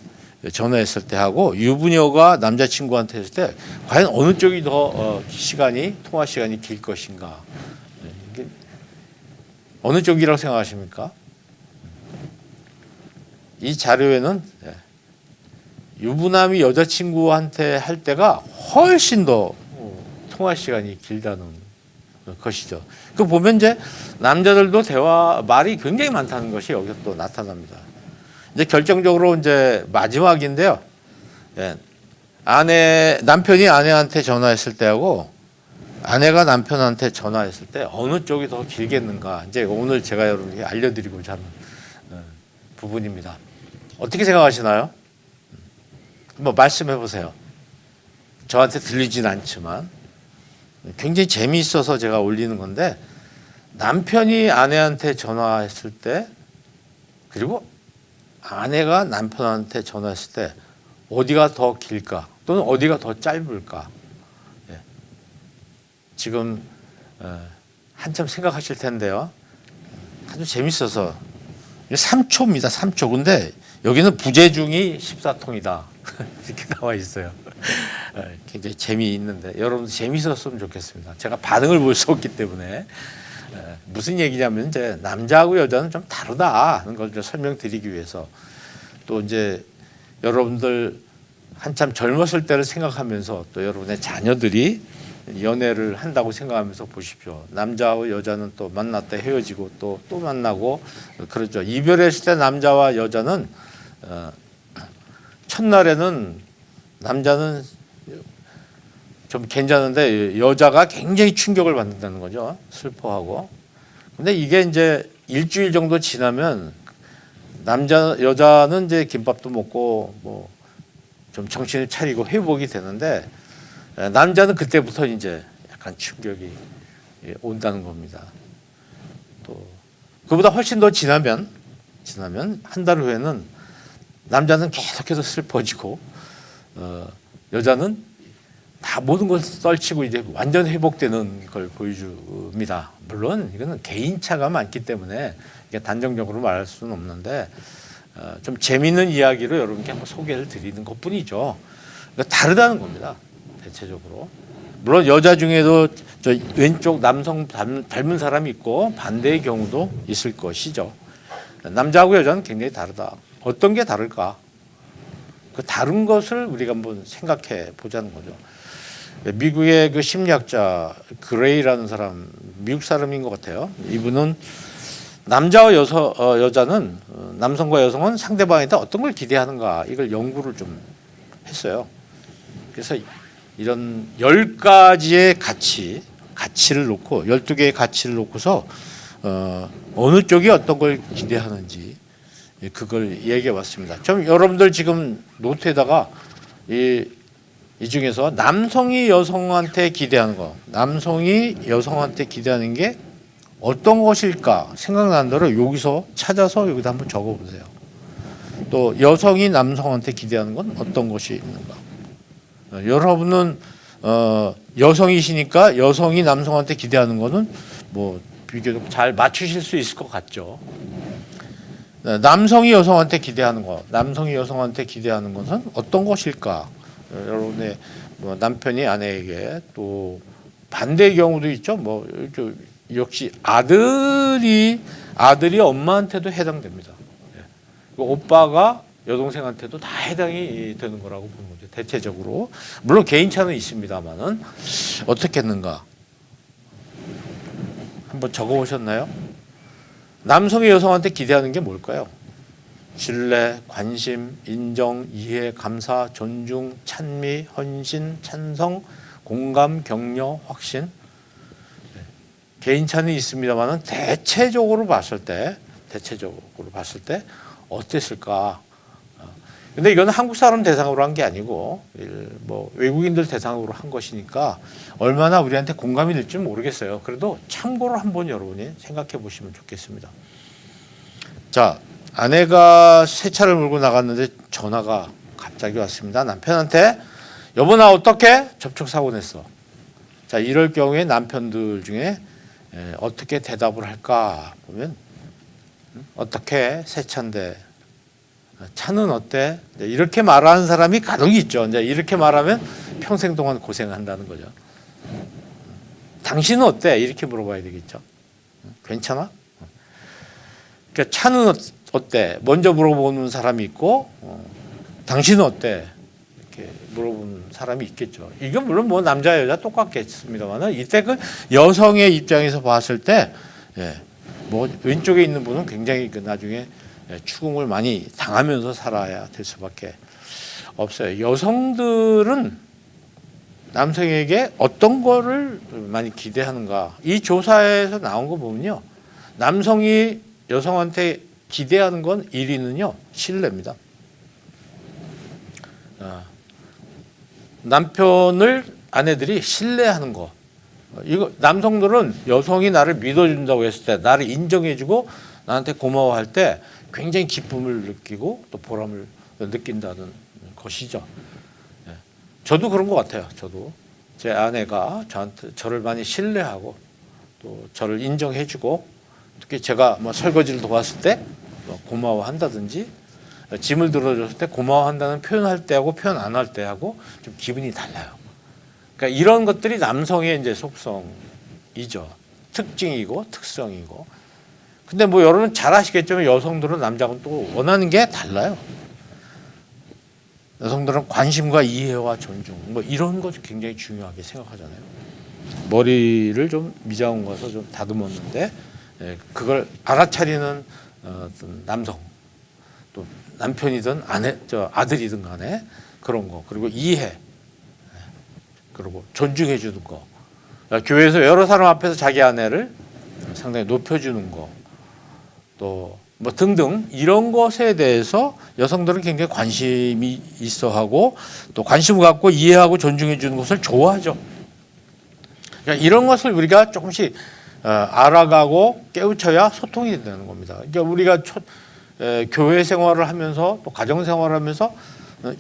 전화했을 때 하고 유부녀가 남자친구한테 했을 때 과연 어느 쪽이 더 통화 시간이 길 것인가? 이게 어느 쪽이라고 생각하십니까? 이 자료에는 유부남이 여자친구한테 할 때가 훨씬 더 통화 시간이 길다는 것이죠. 그 보면 이제 남자들도 말이 굉장히 많다는 것이 여기서 또 나타납니다. 이제 결정적으로 이제 마지막인데요. 남편이 아내한테 전화했을 때하고 아내가 남편한테 전화했을 때 어느 쪽이 더 길겠는가? 이제 오늘 제가 여러분께 알려드리고자 하는 부분입니다. 어떻게 생각하시나요? 한번 말씀해 보세요. 저한테 들리진 않지만 굉장히 재미있어서 제가 올리는 건데, 남편이 아내한테 전화했을 때 그리고 아내가 남편한테 전화했을 때 어디가 더 길까? 또는 어디가 더 짧을까? 지금 한참 생각하실 텐데요. 아주 재밌어서 3초입니다. 3초. 근데 여기는 부재중이 14통이다. 이렇게 나와 있어요. 굉장히 재미있는데 여러분도 재미있었으면 좋겠습니다. 제가 반응을 볼 수 없기 때문에 무슨 얘기냐면 이제 남자하고 여자는 좀 다르다 하는 걸 좀 설명드리기 위해서, 또 이제 여러분들 한참 젊었을 때를 생각하면서 또 여러분의 자녀들이 연애를 한다고 생각하면서 보십시오. 남자와 여자는 또 만났다 헤어지고 또 만나고 그러죠. 이별했을 때 남자와 여자는 첫날에는 남자는 좀 괜찮은데 여자가 굉장히 충격을 받는다는 거죠. 슬퍼하고. 근데 이게 이제 일주일 정도 지나면 여자는 이제 김밥도 먹고 뭐 좀 정신을 차리고 회복이 되는데, 남자는 그때부터 이제 약간 충격이 온다는 겁니다. 또 그보다 훨씬 더 지나면 한 달 후에는 남자는 계속해서 슬퍼지고 여자는 다 모든 걸 떨치고 이제 완전 회복되는 걸 보여줍니다. 물론 이거는 개인차가 많기 때문에 이게 단정적으로 말할 수는 없는데 좀 재미있는 이야기로 여러분께 한번 소개를 드리는 것뿐이죠. 그러니까 다르다는 겁니다. 대체적으로. 물론 여자 중에도 저 왼쪽 남성 닮은 사람이 있고 반대의 경우도 있을 것이죠. 남자하고 여자는 굉장히 다르다. 어떤 게 다를까? 그 다른 것을 우리가 한번 생각해 보자는 거죠. 미국의 그 심리학자 그레이라는 사람, 미국 사람인 것 같아요. 이분은 남자와 여자는 남성과 여성은 상대방한테 어떤 걸 기대하는가 이걸 연구를 좀 했어요. 그래서 이런 10가지의 가치를 놓고 12개의 가치를 놓고서 어느 쪽이 어떤 걸 기대하는지 그걸 얘기해 봤습니다. 좀 여러분들 지금 노트에다가 이 중에서 남성이 여성한테 기대하는 거, 남성이 여성한테 기대하는 게 어떤 것일까 생각나는 대로 여기서 찾아서 여기다 한번 적어보세요. 또 여성이 남성한테 기대하는 건 어떤 것이 있는가. 여러분은 여성이시니까 여성이 남성한테 기대하는 거는 뭐 비교적 잘 맞추실 수 있을 것 같죠. 남성이 여성한테 기대하는 것, 남성이 여성한테 기대하는 것은 어떤 것일까? 여러분의 뭐 남편이 아내에게 또 반대의 경우도 있죠. 뭐 역시 아들이 엄마한테도 해당됩니다. 오빠가 여동생한테도 다 해당이 되는 거라고 보는 거죠. 대체적으로 물론 개인차는 있습니다만은 어떻게 했는가? 한번 적어보셨나요? 남성이 여성한테 기대하는 게 뭘까요? 신뢰, 관심, 인정, 이해, 감사, 존중, 찬미, 헌신, 찬성, 공감, 격려, 확신. 개인차는 있습니다만은 대체적으로 봤을 때 어땠을까? 근데 이거는 한국 사람 대상으로 한 게 아니고 뭐 외국인들 대상으로 한 것이니까 얼마나 우리한테 공감이 될지 모르겠어요. 그래도 참고로 한번 여러분이 생각해 보시면 좋겠습니다. 자, 아내가 새 차를 몰고 나갔는데 전화가 갑자기 왔습니다. 남편한테 여보 나 어떻게 접촉 사고 냈어. 자, 이럴 경우에 남편들 중에 어떻게 대답을 할까 보면 어떻게 새 차인데 차는 어때? 이렇게 말하는 사람이 간혹 있죠. 이제 이렇게 말하면 평생 동안 고생한다는 거죠. 당신은 어때? 이렇게 물어봐야 되겠죠. 괜찮아? 그러니까 차는 어때? 먼저 물어보는 사람이 있고 당신은 어때? 이렇게 물어보는 사람이 있겠죠. 이건 물론 뭐 남자 여자 똑같겠습니다만 이때 그 여성의 입장에서 봤을 때 뭐 왼쪽에 있는 분은 굉장히 그 나중에 추궁을 많이 당하면서 살아야 될 수밖에 없어요. 여성들은 남성에게 어떤 거를 많이 기대하는가? 이 조사에서 나온 거 보면요. 남성이 여성한테 기대하는 건 1위는요. 신뢰입니다. 남편을 아내들이 신뢰하는 거. 이거 남성들은 여성이 나를 믿어준다고 했을 때 나를 인정해주고 나한테 고마워할 때 굉장히 기쁨을 느끼고 또 보람을 느낀다는 것이죠. 저도 그런 것 같아요. 저도 제 아내가 저를 많이 신뢰하고 또 저를 인정해주고 특히 제가 뭐 설거지를 도왔을 때 고마워한다든지 짐을 들어줬을 때 고마워한다는 표현할 때하고 표현 안 할 때하고 좀 기분이 달라요. 그러니까 이런 것들이 남성의 이제 속성이죠. 특징이고 특성이고. 근데 뭐 여러분 잘 아시겠지만 여성들은 남자하고는 또 원하는 게 달라요. 여성들은 관심과 이해와 존중 뭐 이런 것 굉장히 중요하게 생각하잖아요. 머리를 좀 미장원 가서 좀 다듬었는데 그걸 알아차리는 어떤 남성 또 남편이든 아들이든 간에 그런 거 그리고 이해 그리고 존중해 주는 거 교회에서 여러 사람 앞에서 자기 아내를 상당히 높여주는 거 또 뭐 등등 이런 것에 대해서 여성들은 굉장히 관심이 있어하고 또 관심을 갖고 이해하고 존중해 주는 것을 좋아하죠. 그러니까 이런 것을 우리가 조금씩 알아가고 깨우쳐야 소통이 된다는 겁니다. 그러니까 우리가 교회 생활을 하면서 또 가정 생활을 하면서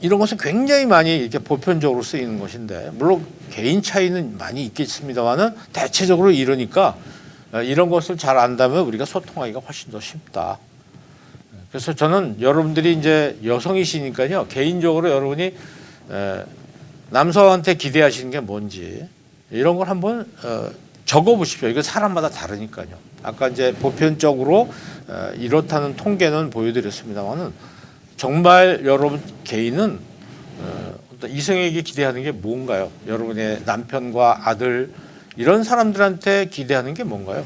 이런 것은 굉장히 많이 이렇게 보편적으로 쓰이는 것인데 물론 개인 차이는 많이 있겠습니다만은 대체적으로 이러니까 이런 것을 잘 안다면 우리가 소통하기가 훨씬 더 쉽다. 그래서 저는 여러분들이 이제 여성이시니까요 개인적으로 여러분이 남성한테 기대하시는 게 뭔지 이런 걸 한번 적어 보십시오. 이거 사람마다 다르니까요. 아까 이제 보편적으로 이렇다는 통계는 보여드렸습니다만은 정말 여러분 개인은 이성에게 기대하는 게 뭔가요? 여러분의 남편과 아들 이런 사람들한테 기대하는 게 뭔가요?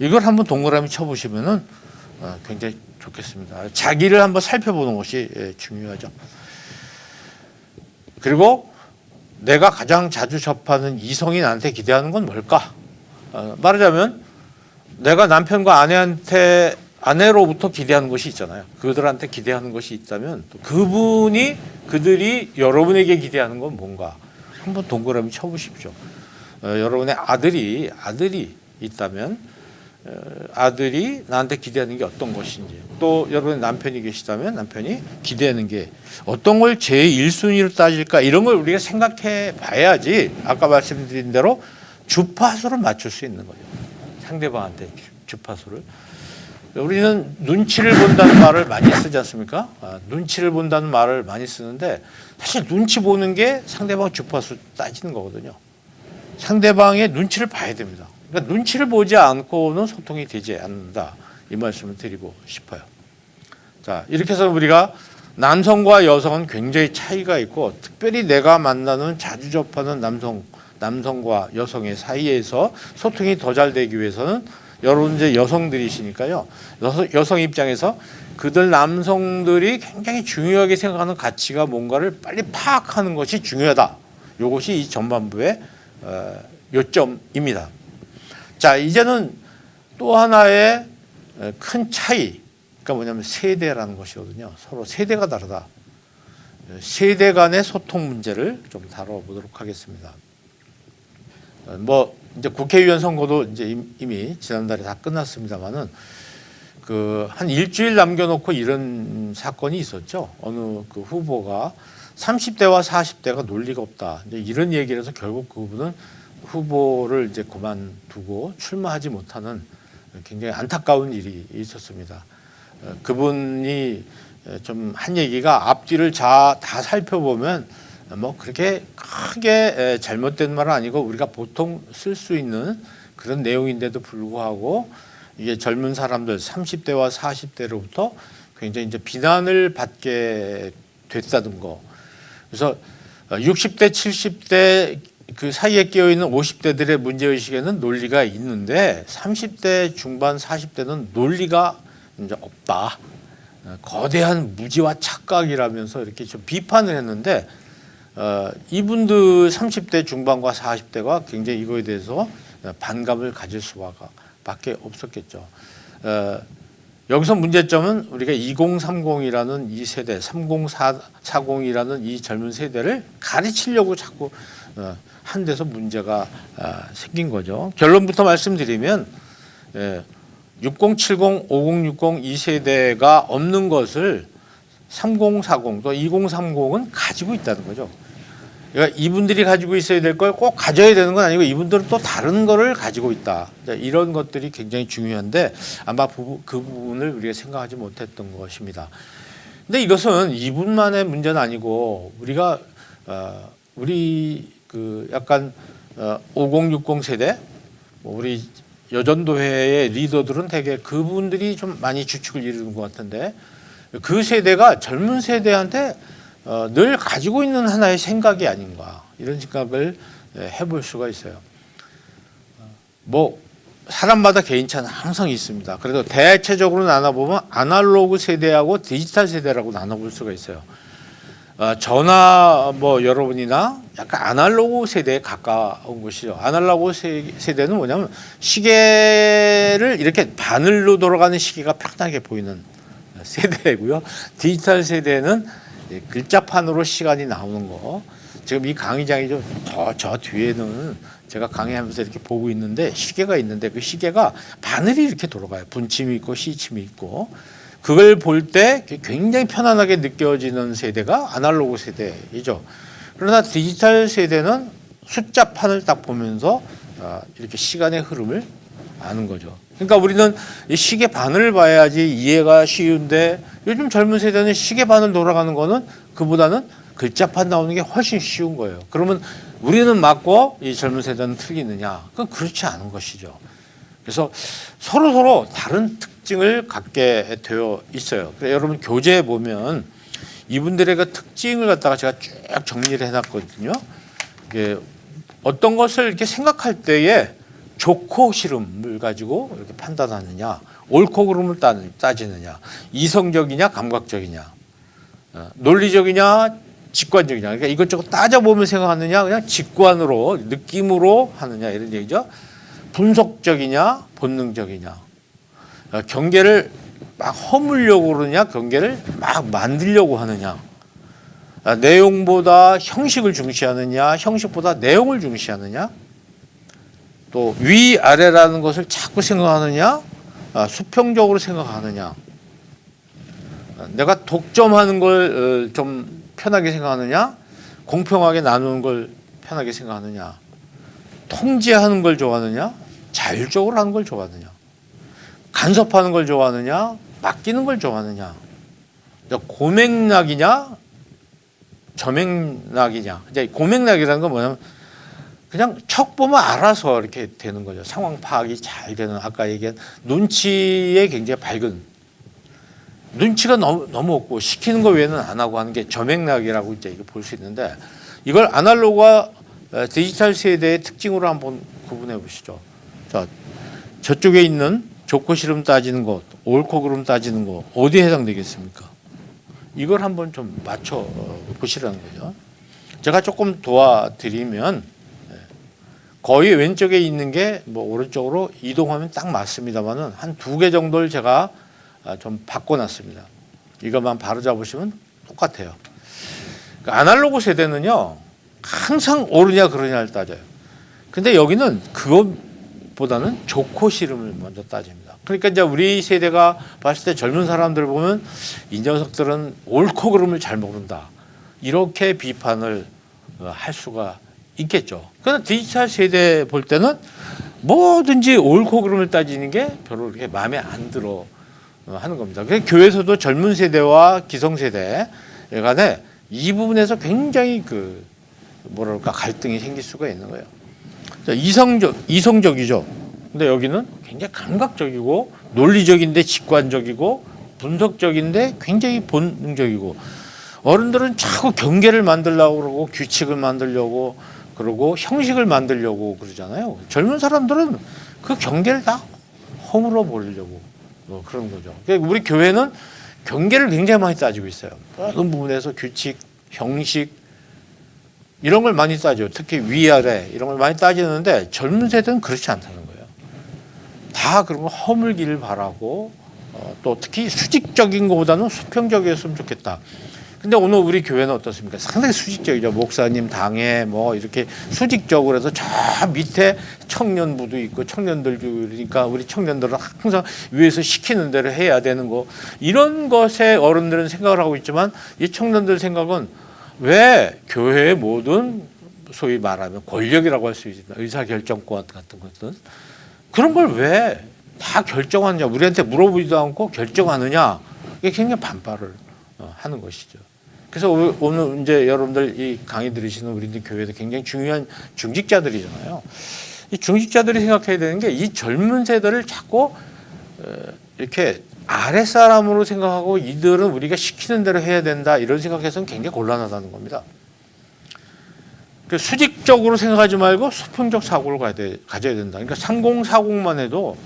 이걸 한번 동그라미 쳐보시면은 굉장히 좋겠습니다. 자기를 한번 살펴보는 것이 중요하죠. 그리고 내가 가장 자주 접하는 이성이 나한테 기대하는 건 뭘까? 말하자면 내가 남편과 아내로부터 기대하는 것이 있잖아요. 그들한테 기대하는 것이 있다면 또 그들이 여러분에게 기대하는 건 뭔가 한번 동그라미 쳐보십시오. 여러분의 아들이 있다면 아들이 나한테 기대하는 게 어떤 것인지, 또 여러분의 남편이 계시다면 남편이 기대하는 게 어떤 걸 제1순위로 따질까, 이런 걸 우리가 생각해 봐야지 아까 말씀드린 대로 주파수를 맞출 수 있는 거죠. 상대방한테 주파수를. 우리는 눈치를 본다는 말을 많이 쓰지 않습니까? 눈치를 본다는 말을 많이 쓰는데 사실 눈치 보는 게 상대방 주파수 따지는 거거든요. 상대방의 눈치를 봐야 됩니다. 그러니까 눈치를 보지 않고는 소통이 되지 않는다, 이 말씀을 드리고 싶어요. 자, 이렇게 해서 우리가 남성과 여성은 굉장히 차이가 있고, 특별히 내가 만나는 자주 접하는 남성과 여성의 사이에서 소통이 더 잘 되기 위해서는, 여러분 이제 여성들이시니까요, 여성 입장에서 그들 남성들이 굉장히 중요하게 생각하는 가치가 뭔가를 빨리 파악하는 것이 중요하다. 이것이 이 전반부의 요점입니다. 자, 이제는 또 하나의 큰 차이, 그러니까 뭐냐면 세대라는 것이거든요. 서로 세대가 다르다. 세대 간의 소통 문제를 좀 다뤄보도록 하겠습니다. 뭐 이제 국회의원 선거도 이제 이미 지난달에 다 끝났습니다만은 한 일주일 남겨놓고 이런 사건이 있었죠. 어느 그 후보가 30대와 40대가 논리가 없다, 이제 이런 얘기를 해서 결국 그분은 후보를 이제 그만두고 출마하지 못하는 굉장히 안타까운 일이 있었습니다. 그분이 좀 한 얘기가, 앞뒤를 다 살펴보면 뭐 그렇게 크게 잘못된 말은 아니고 우리가 보통 쓸 수 있는 그런 내용인데도 불구하고 이게 젊은 사람들 30대와 40대로부터 굉장히 이제 비난을 받게 됐다는 거. 그래서 60대, 70대 그 사이에 끼어 있는 50대들의 문제의식에는 논리가 있는데 30대 중반, 40대는 논리가 이제 없다. 거대한 무지와 착각이라면서 이렇게 좀 비판을 했는데, 이분들 30대 중반과 40대가 굉장히 이거에 대해서 반감을 가질 수밖에 없었겠죠. 여기서 문제점은 우리가 2030이라는 이 세대, 3040이라는 이 젊은 세대를 가르치려고 자꾸 한 데서 문제가 생긴 거죠. 결론부터 말씀드리면 6070, 5060 이 세대가 없는 것을 3040, 또 2030은 가지고 있다는 거죠. 그러니까 이분들이 가지고 있어야 될 걸 꼭 가져야 되는 건 아니고 이분들은 또 다른 거를 가지고 있다. 이런 것들이 굉장히 중요한데 아마 그 부분을 우리가 생각하지 못했던 것입니다. 근데 이것은 이분만의 문제는 아니고 우리가 우리 그 약간 5060 세대, 우리 여전도회의 리더들은 대개 그분들이 좀 많이 주축을 이루는 것 같은데, 그 세대가 젊은 세대한테 늘 가지고 있는 하나의 생각이 아닌가, 이런 생각을 해볼 수가 있어요. 뭐 사람마다 개인차는 항상 있습니다. 그래도 대체적으로 나눠보면 아날로그 세대하고 디지털 세대라고 나눠볼 수가 있어요. 저나 뭐 여러분이나 약간 아날로그 세대에 가까운 것이죠. 아날로그 세대는 뭐냐면 시계를 이렇게 바늘로 돌아가는 시계가 편하게 보이는 세대고요. 디지털 세대는 글자판으로 시간이 나오는 거. 지금 이 강의장이 좀 저 뒤에는 제가 강의하면서 이렇게 보고 있는데 시계가 있는데 그 시계가 바늘이 이렇게 돌아가요. 분침이 있고 시침이 있고. 그걸 볼 때 굉장히 편안하게 느껴지는 세대가 아날로그 세대이죠. 그러나 디지털 세대는 숫자판을 딱 보면서 이렇게 시간의 흐름을 아는 거죠. 그러니까 우리는 이 시계 바늘을 봐야지 이해가 쉬운데, 요즘 젊은 세대는 시계 바늘 돌아가는 거는 그보다는 글자판 나오는 게 훨씬 쉬운 거예요. 그러면 우리는 맞고 이 젊은 세대는 틀리느냐? 그건 그렇지 않은 것이죠. 그래서 서로 다른 특징을 갖게 되어 있어요. 그래서 여러분 교재에 보면 이분들의 그 특징을 갖다가 제가 쭉 정리를 해놨거든요. 이게 어떤 것을 이렇게 생각할 때에 좋고 싫음을 가지고 이렇게 판단하느냐, 옳고 그름을 따지느냐, 이성적이냐 감각적이냐, 논리적이냐 직관적이냐. 그러니까 이것저것 따져보면 생각하느냐, 그냥 직관으로 느낌으로 하느냐, 이런 얘기죠. 분석적이냐 본능적이냐, 경계를 막 허물려고 그러느냐, 경계를 막 만들려고 하느냐, 내용보다 형식을 중시하느냐, 형식보다 내용을 중시하느냐, 또 위아래라는 것을 자꾸 생각하느냐, 수평적으로 생각하느냐, 내가 독점하는 걸 좀 편하게 생각하느냐, 공평하게 나누는 걸 편하게 생각하느냐, 통제하는 걸 좋아하느냐, 자율적으로 하는 걸 좋아하느냐, 간섭하는 걸 좋아하느냐, 맡기는 걸 좋아하느냐, 고맥락이냐, 저맥락이냐. 이제 고맥락이라는 건 뭐냐면 그냥 척 보면 알아서 이렇게 되는 거죠. 상황 파악이 잘 되는, 아까 얘기한 눈치에 굉장히 밝은, 눈치가 너무 없고 시키는 거 외에는 안 하고 하는 게 저맥락이라고 이제 볼 수 있는데, 이걸 아날로그와 디지털 세대의 특징으로 한번 구분해 보시죠. 자, 저쪽에 있는 좋고 싫음 따지는 것, 옳고 그름 따지는 것, 어디에 해당되겠습니까? 이걸 한번 좀 맞춰 보시라는 거죠. 제가 조금 도와드리면, 거의 왼쪽에 있는 게 뭐 오른쪽으로 이동하면 딱 맞습니다만은 한 2개 정도를 제가 좀 바꿔놨습니다. 이것만 바로 잡으시면 똑같아요. 그러니까 아날로그 세대는요, 항상 옳으냐 그러냐를 따져요. 근데 여기는 그것보다는 좋고 싫음을 먼저 따집니다. 그러니까 이제 우리 세대가 봤을 때 젊은 사람들 보면 이 녀석들은 옳고 그름을 잘 모른다, 이렇게 비판을 할 수가 있겠죠. 그런데 디지털 세대 볼 때는 뭐든지 옳고 그름을 따지는 게 별로 그렇게 마음에 안 들어 하는 겁니다. 그래서 교회에서도 젊은 세대와 기성세대 간에 이 부분에서 굉장히 뭐랄까 갈등이 생길 수가 있는 거예요. 이성적이죠. 근데 여기는 굉장히 감각적이고 논리적인데 직관적이고 분석적인데 굉장히 본능적이고, 어른들은 자꾸 경계를 만들려고 그러고 규칙을 만들려고 그러고 형식을 만들려고 그러잖아요. 젊은 사람들은 그 경계를 다 허물어 버리려고 그런 거죠. 그러니까 우리 교회는 경계를 굉장히 많이 따지고 있어요. 모든 부분에서 규칙, 형식 이런 걸 많이 따져요. 특히 위아래 이런 걸 많이 따지는데 젊은 세대는 그렇지 않다는 거예요. 다 그런 거 허물기를 바라고, 또 특히 수직적인 것보다는 수평적이었으면 좋겠다. 근데 오늘 우리 교회는 어떻습니까? 상당히 수직적이죠. 목사님 당에 뭐 이렇게 수직적으로 해서 저 밑에 청년부도 있고 청년들도, 그러니까 우리 청년들은 항상 위에서 시키는 대로 해야 되는 거, 이런 것에 어른들은 생각을 하고 있지만 이 청년들 생각은 왜 교회의 모든 소위 말하면 권력이라고 할 수 있습니다. 의사결정권 같은 것은 그런 걸 왜 다 결정하느냐, 우리한테 물어보지도 않고 결정하느냐, 이게 굉장히 반발을 하는 것이죠. 그래서 오늘 이제 여러분들 이 강의 들으시는 우리들 교회도 굉장히 중요한 중직자들이잖아요. 이 중직자들이 생각해야 되는 게 이 젊은 세대를 자꾸 이렇게 아랫사람으로 생각하고 이들은 우리가 시키는 대로 해야 된다, 이런 생각해서는 굉장히 곤란하다는 겁니다. 수직적으로 생각하지 말고 수평적 사고를 가져야 된다. 그러니까 3040만 해도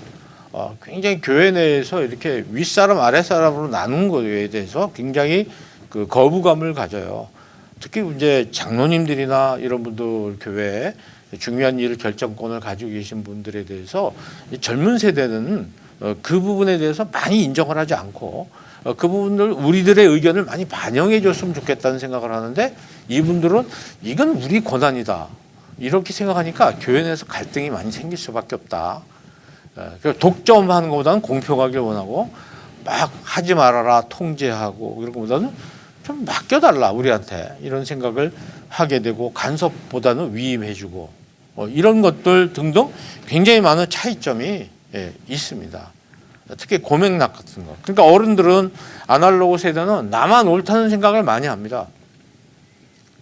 굉장히 교회 내에서 이렇게 윗사람 아랫사람으로 나눈 거에 대해서 굉장히 거부감을 가져요. 특히 이제 장로님들이나 이런 분들 교회에 중요한 일 결정권을 가지고 계신 분들에 대해서 이 젊은 세대는 그 부분에 대해서 많이 인정을 하지 않고 그 부분들 우리들의 의견을 많이 반영해 줬으면 좋겠다는 생각을 하는데, 이분들은 이건 우리 권한이다 이렇게 생각하니까 교회 내에서 갈등이 많이 생길 수밖에 없다. 독점하는 것보다는 공평하길 원하고, 막 하지 말아라 통제하고 이런 것보다는 좀 맡겨달라 우리한테, 이런 생각을 하게 되고, 간섭보다는 위임해주고 이런 것들 등등 굉장히 많은 차이점이 있습니다. 특히 고맥락 같은 거. 그러니까 어른들은 아날로그 세대는 나만 옳다는 생각을 많이 합니다.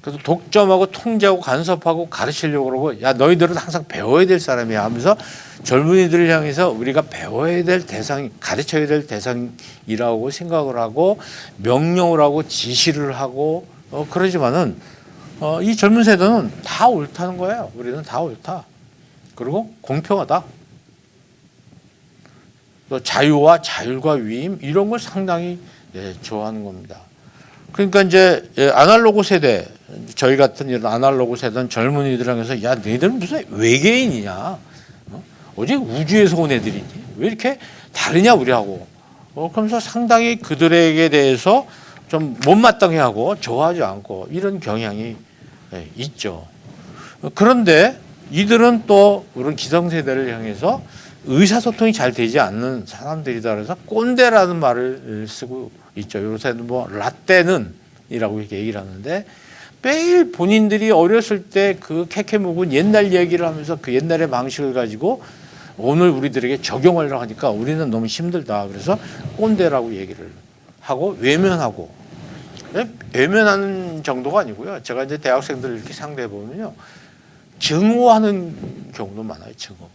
그래서 독점하고 통제하고 간섭하고 가르치려고 그러고, 야 너희들은 항상 배워야 될 사람이야 하면서 젊은이들을 향해서 우리가 배워야 될 대상, 가르쳐야 될 대상이라고 생각을 하고 명령을 하고 지시를 하고 그러지만은 이 젊은 세대는 다 옳다는 거예요. 우리는 다 옳다. 그리고 공평하다. 또 자유와 자율과 위임 이런 걸 상당히 좋아하는 겁니다. 그러니까 이제 아날로그 세대, 저희 같은 이런 아날로그 세대는 젊은이들 향해서 야 너희들은 무슨 외계인이냐, 어제 우주에서 온 애들이지 왜 이렇게 다르냐 우리하고, 그러면서 상당히 그들에게 대해서 좀 못마땅해하고 좋아하지 않고 이런 경향이 있죠. 그런데 이들은 또 그런 기성세대를 향해서 의사소통이 잘 되지 않는 사람들이다 그래서 꼰대라는 말을 쓰고 있죠. 요새는 뭐 라떼는이라고 이렇게 얘기를 하는데 매일 본인들이 어렸을 때 그 캐캐묵은 옛날 얘기를 하면서 그 옛날의 방식을 가지고 오늘 우리들에게 적용하려고 하니까 우리는 너무 힘들다. 그래서 꼰대라고 얘기를 하고 외면하고, 외면하는 정도가 아니고요. 제가 이제 대학생들 이렇게 상대해 보면요, 증오하는 경우도 많아요. 증오.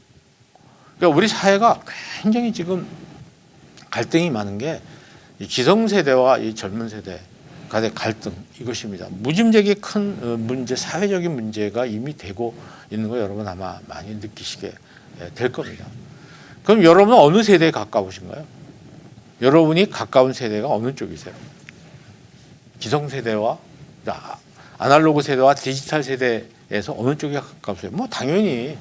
그러니까 우리 사회가 굉장히 지금 갈등이 많은 게 이 기성세대와 이 젊은 세대 간의 갈등, 이것입니다. 무짐작에 큰 문제, 사회적인 문제가 이미 되고 있는 거 여러분 아마 많이 느끼시게 될 겁니다. 그럼 여러분은 어느 세대에 가까우신가요? 여러분이 가까운 세대가 어느 쪽이세요? 기성세대와 아날로그 세대와 디지털 세대에서 어느 쪽이 가까우세요? 뭐 당연히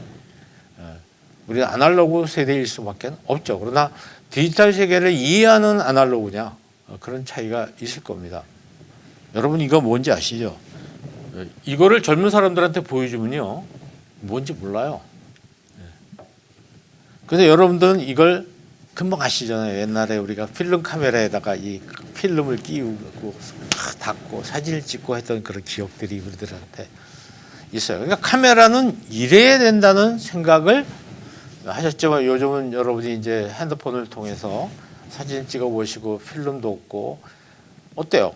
우리는 아날로그 세대일 수밖에 없죠. 그러나 디지털 세계를 이해하는 아날로그냐, 그런 차이가 있을 겁니다. 여러분 이거 뭔지 아시죠? 이거를 젊은 사람들한테 보여주면요, 뭔지 몰라요. 그래서 여러분들은 이걸 금방 아시잖아요. 옛날에 우리가 필름 카메라에다가 이 필름을 끼우고 닫고 사진을 찍고 했던 그런 기억들이 우리들한테 있어요. 그러니까 카메라는 이래야 된다는 생각을 하셨지만 요즘은 여러분이 이제 핸드폰을 통해서 사진 찍어 보시고 필름도 없고 어때요?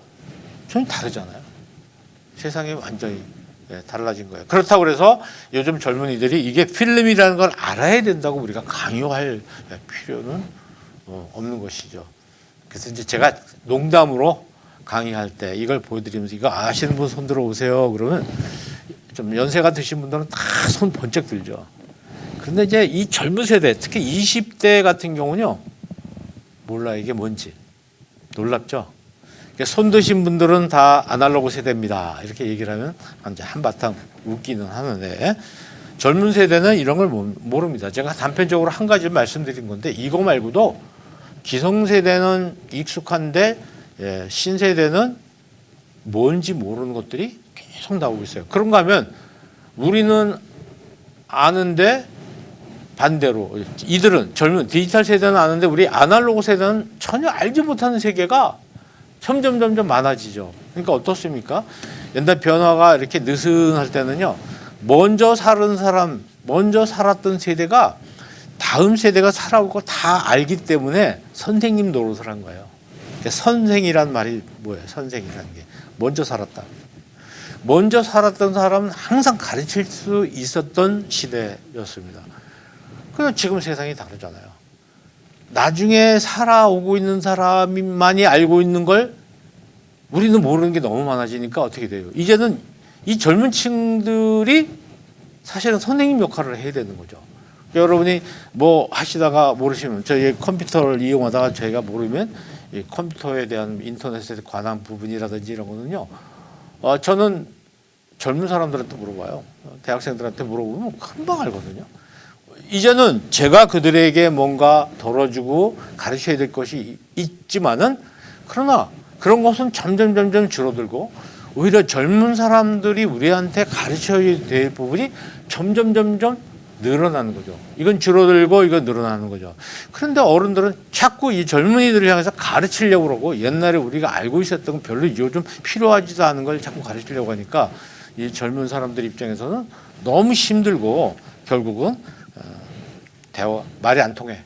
좀 다르잖아요. 세상이 완전히 달라진 거예요. 그렇다고 그래서 요즘 젊은이들이 이게 필름이라는 걸 알아야 된다고 우리가 강요할 필요는 없는 것이죠. 그래서 이제 제가 농담으로 강의할 때 이걸 보여드리면서 이거 아시는 분 손 들어 오세요. 그러면 좀 연세가 드신 분들은 다 손 번쩍 들죠. 그런데 이제 이 젊은 세대, 특히 20대 같은 경우는요, 몰라 이게 뭔지. 놀랍죠? 손 드신 분들은 다 아날로그 세대입니다. 이렇게 얘기를 하면 이제 한바탕 웃기는 하는데, 젊은 세대는 이런 걸 모릅니다. 제가 단편적으로 한 가지 말씀드린 건데, 이거 말고도 기성세대는 익숙한데 신세대는 뭔지 모르는 것들이 계속 나오고 있어요. 그런가 하면 우리는 아는데 반대로 이들은 젊은 디지털 세대는 아는데 우리 아날로그 세대는 전혀 알지 못하는 세계가 점점 많아지죠. 그러니까 어떻습니까? 옛날 변화가 이렇게 느슨할 때는요, 먼저 살았던 세대가 다음 세대가 살아오고 다 알기 때문에 선생님 노릇을 한 거예요. 그러니까 선생이란 말이 뭐예요? 선생이라는 게 먼저 살았다. 먼저 살았던 사람은 항상 가르칠 수 있었던 시대였습니다. 그런데 지금 세상이 다르잖아요. 나중에 살아오고 있는 사람만이 알고 있는 걸 우리는 모르는 게 너무 많아지니까 어떻게 돼요? 이제는 이 젊은 층들이 사실은 선생님 역할을 해야 되는 거죠. 여러분이 뭐 하시다가 모르시면, 저희 컴퓨터를 이용하다가 저희가 모르면 이 컴퓨터에 대한 인터넷에 관한 부분이라든지 이런 거는요, 저는 젊은 사람들한테 물어봐요. 대학생들한테 물어보면 금방 알거든요. 이제는 제가 그들에게 뭔가 덜어주고 가르쳐야 될 것이 있지만은, 그러나 그런 것은 점점 줄어들고 오히려 젊은 사람들이 우리한테 가르쳐야 될 부분이 점점 늘어나는 거죠. 이건 줄어들고 이건 늘어나는 거죠. 그런데 어른들은 자꾸 이 젊은이들을 향해서 가르치려고 그러고, 옛날에 우리가 알고 있었던 건 별로 요즘 필요하지도 않은 걸 자꾸 가르치려고 하니까 이 젊은 사람들 입장에서는 너무 힘들고 결국은 말이 안 통해.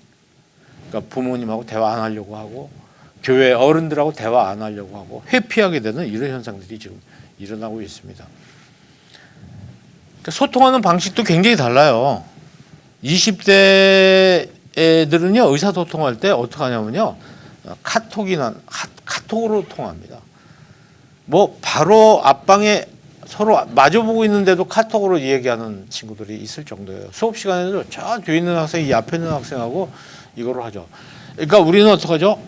그러니까 부모님하고 대화 안 하려고 하고 교회 어른들하고 대화 안 하려고 하고 회피하게 되는 이런 현상들이 지금 일어나고 있습니다. 그러니까 소통하는 방식도 굉장히 달라요. 20대 애들은요, 의사소통할 때 어떻게 하냐면요, 카톡으로 통합니다. 뭐 바로 앞방에 서로 마주보고 있는데도 카톡으로 얘기하는 친구들이 있을 정도예요. 수업 시간에도 저 뒤에 있는 학생이 이 앞에 있는 학생하고 이거를 하죠. 그러니까 우리는 어떻게 하죠?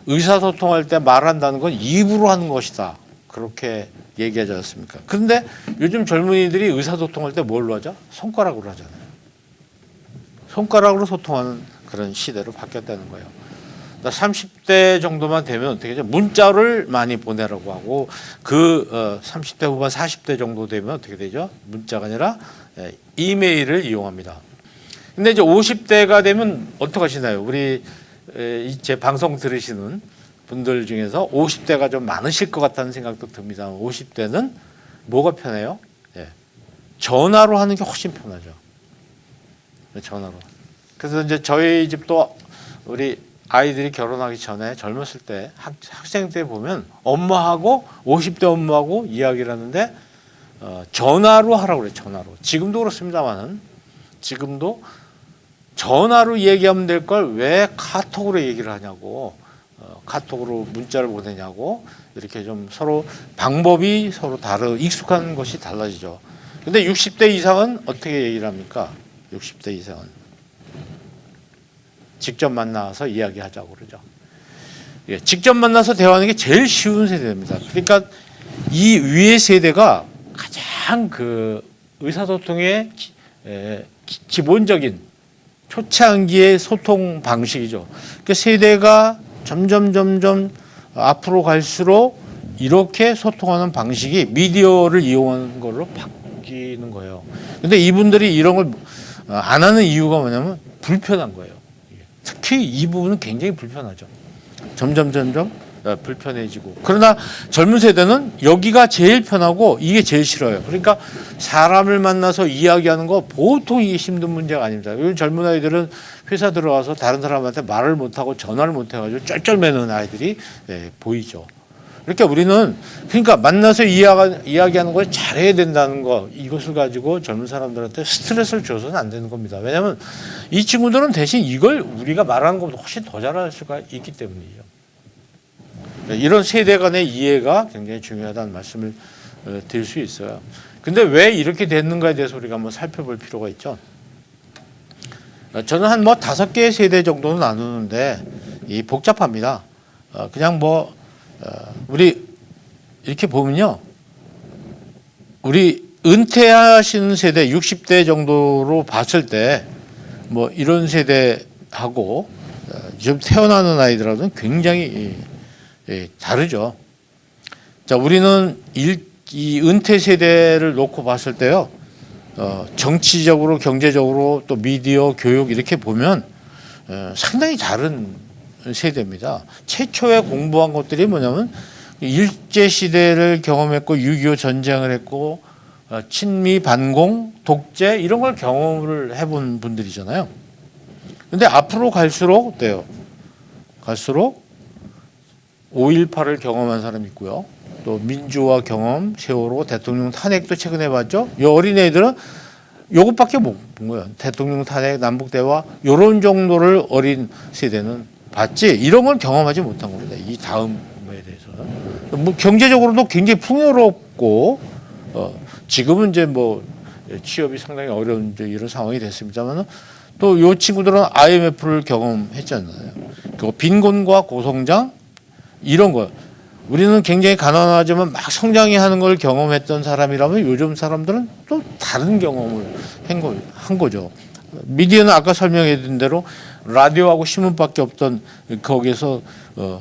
의사소통할 때 말한다는 건 입으로 하는 것이다. 그렇게 얘기하지 않습니까? 그런데 요즘 젊은이들이 의사소통할 때 뭘로 하죠? 손가락으로 하잖아요. 손가락으로 소통하는 그런 시대로 바뀌었다는 거예요. 30대 정도만 되면 어떻게 하죠? 문자를 많이 보내라고 하고, 30대 후반 40대 정도 되면 어떻게 되죠? 문자가 아니라 이메일을 이용합니다. 근데 이제 50대가 되면 어떡하시나요? 우리 제 방송 들으시는 분들 중에서 50대가 좀 많으실 것 같다는 생각도 듭니다. 50대는 뭐가 편해요? 전화로 하는 게 훨씬 편하죠. 전화로. 그래서 이제 저희 집도 우리 아이들이 결혼하기 전에 젊었을 때 학생 때 보면 엄마하고 50대 엄마하고 이야기를 하는데 전화로 하라고 그래요. 전화로. 지금도 그렇습니다만은 지금도 전화로 얘기하면 될 걸 왜 카톡으로 얘기를 하냐고, 카톡으로 문자를 보내냐고, 이렇게 좀 서로 방법이 서로 익숙한 것이 달라지죠. 근데 60대 이상은 어떻게 얘기를 합니까? 60대 이상은 직접 만나서 이야기하자고 그러죠. 직접 만나서 대화하는 게 제일 쉬운 세대입니다. 그러니까 이 위의 세대가 가장 그 의사소통의 기본적인 초창기의 소통 방식이죠. 그 세대가 점점 앞으로 갈수록 이렇게 소통하는 방식이 미디어를 이용하는 걸로 바뀌는 거예요. 근데 이분들이 이런 걸 안 하는 이유가 뭐냐면 불편한 거예요. 특히 이 부분은 굉장히 불편하죠. 점점 불편해지고. 그러나 젊은 세대는 여기가 제일 편하고 이게 제일 싫어요. 그러니까 사람을 만나서 이야기하는 거 보통 이게 힘든 문제가 아닙니다. 요즘 젊은 아이들은 회사 들어와서 다른 사람한테 말을 못하고 전화를 못해가지고 쩔쩔매는 아이들이 보이죠. 그러니까 우리는 그러니까 만나서 이야기하는 걸 잘해야 된다는 거, 이것을 가지고 젊은 사람들한테 스트레스를 줘서는 안 되는 겁니다. 왜냐하면 이 친구들은 대신 이걸 우리가 말하는 것보다 훨씬 더 잘할 수가 있기 때문이죠. 이런 세대 간의 이해가 굉장히 중요하다는 말씀을 드릴 수 있어요. 근데 왜 이렇게 됐는가에 대해서 우리가 한번 살펴볼 필요가 있죠. 저는 한 5개의 세대 정도는 나누는데 이 복잡합니다. 그냥 우리 이렇게 보면요. 우리 은퇴하시는 세대 60대 정도로 봤을 때 이런 세대하고 지금 태어나는 아이들하고는 굉장히 다르죠. 자, 우리는 이 은퇴 세대를 놓고 봤을 때요. 정치적으로, 경제적으로, 또 미디어, 교육 이렇게 보면 상당히 다른 세대입니다. 최초에 공부한 것들이 뭐냐면 일제시대를 경험했고 6.25 전쟁을 했고 친미, 반공, 독재 이런 걸 경험을 해본 분들이잖아요. 근데 앞으로 갈수록 어때요? 갈수록 5.18을 경험한 사람이 있고요. 또 민주화 경험, 세월호, 대통령 탄핵도 최근에 봤죠. 이 어린애들은 요것밖에 못 본 거예요. 대통령 탄핵, 남북대화 이런 정도를 어린 세대는 봤지 이런 걸 경험하지 못한 겁니다. 이 다음에 대해서는. 경제적으로도 굉장히 풍요롭고 지금은 이제 취업이 상당히 어려운 이제 이런 상황이 됐습니다만 또 이 친구들은 IMF를 경험했잖아요. 그 빈곤과 고성장 이런 거. 우리는 굉장히 가난하지만 막 성장해 하는 걸 경험했던 사람이라면 요즘 사람들은 또 다른 경험을 한 거죠. 미디어는 아까 설명해 드린 대로 라디오하고 신문밖에 없던 거기에서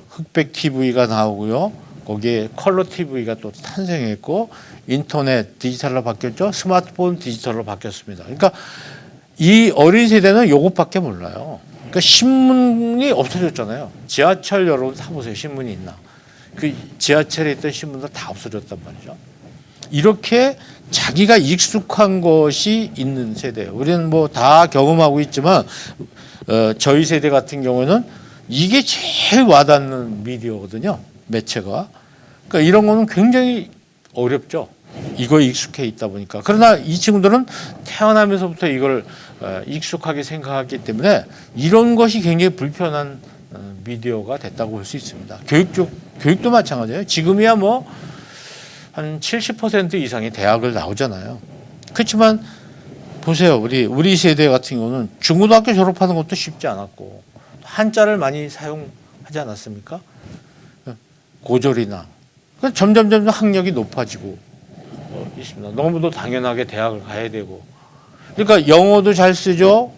흑백 TV가 나오고요. 거기에 컬러 TV가 또 탄생했고 인터넷 디지털로 바뀌었죠. 스마트폰 디지털로 바뀌었습니다. 그러니까 이 어린 세대는 요것밖에 몰라요. 그러니까 신문이 없어졌잖아요. 지하철 여러분 타보세요. 신문이 있나. 그 지하철에 있던 신문들 다 없어졌단 말이죠. 이렇게 자기가 익숙한 것이 있는 세대예요. 우리는 다 경험하고 있지만 저희 세대 같은 경우는 이게 제일 와닿는 미디어거든요. 매체가. 그러니까 이런 거는 굉장히 어렵죠. 이거에 익숙해 있다 보니까. 그러나 이 친구들은 태어나면서부터 이걸 익숙하게 생각했기 때문에 이런 것이 굉장히 불편한 미디어가 됐다고 볼 수 있습니다. 교육도 마찬가지예요. 지금이야 한 70% 이상이 대학을 나오잖아요. 그렇지만 보세요. 우리 세대 같은 경우는 중고등학교 졸업하는 것도 쉽지 않았고 한자를 많이 사용하지 않았습니까? 고졸이나 점점 학력이 높아지고 있습니다. 너무도 당연하게 대학을 가야 되고 그러니까 영어도 잘 쓰죠.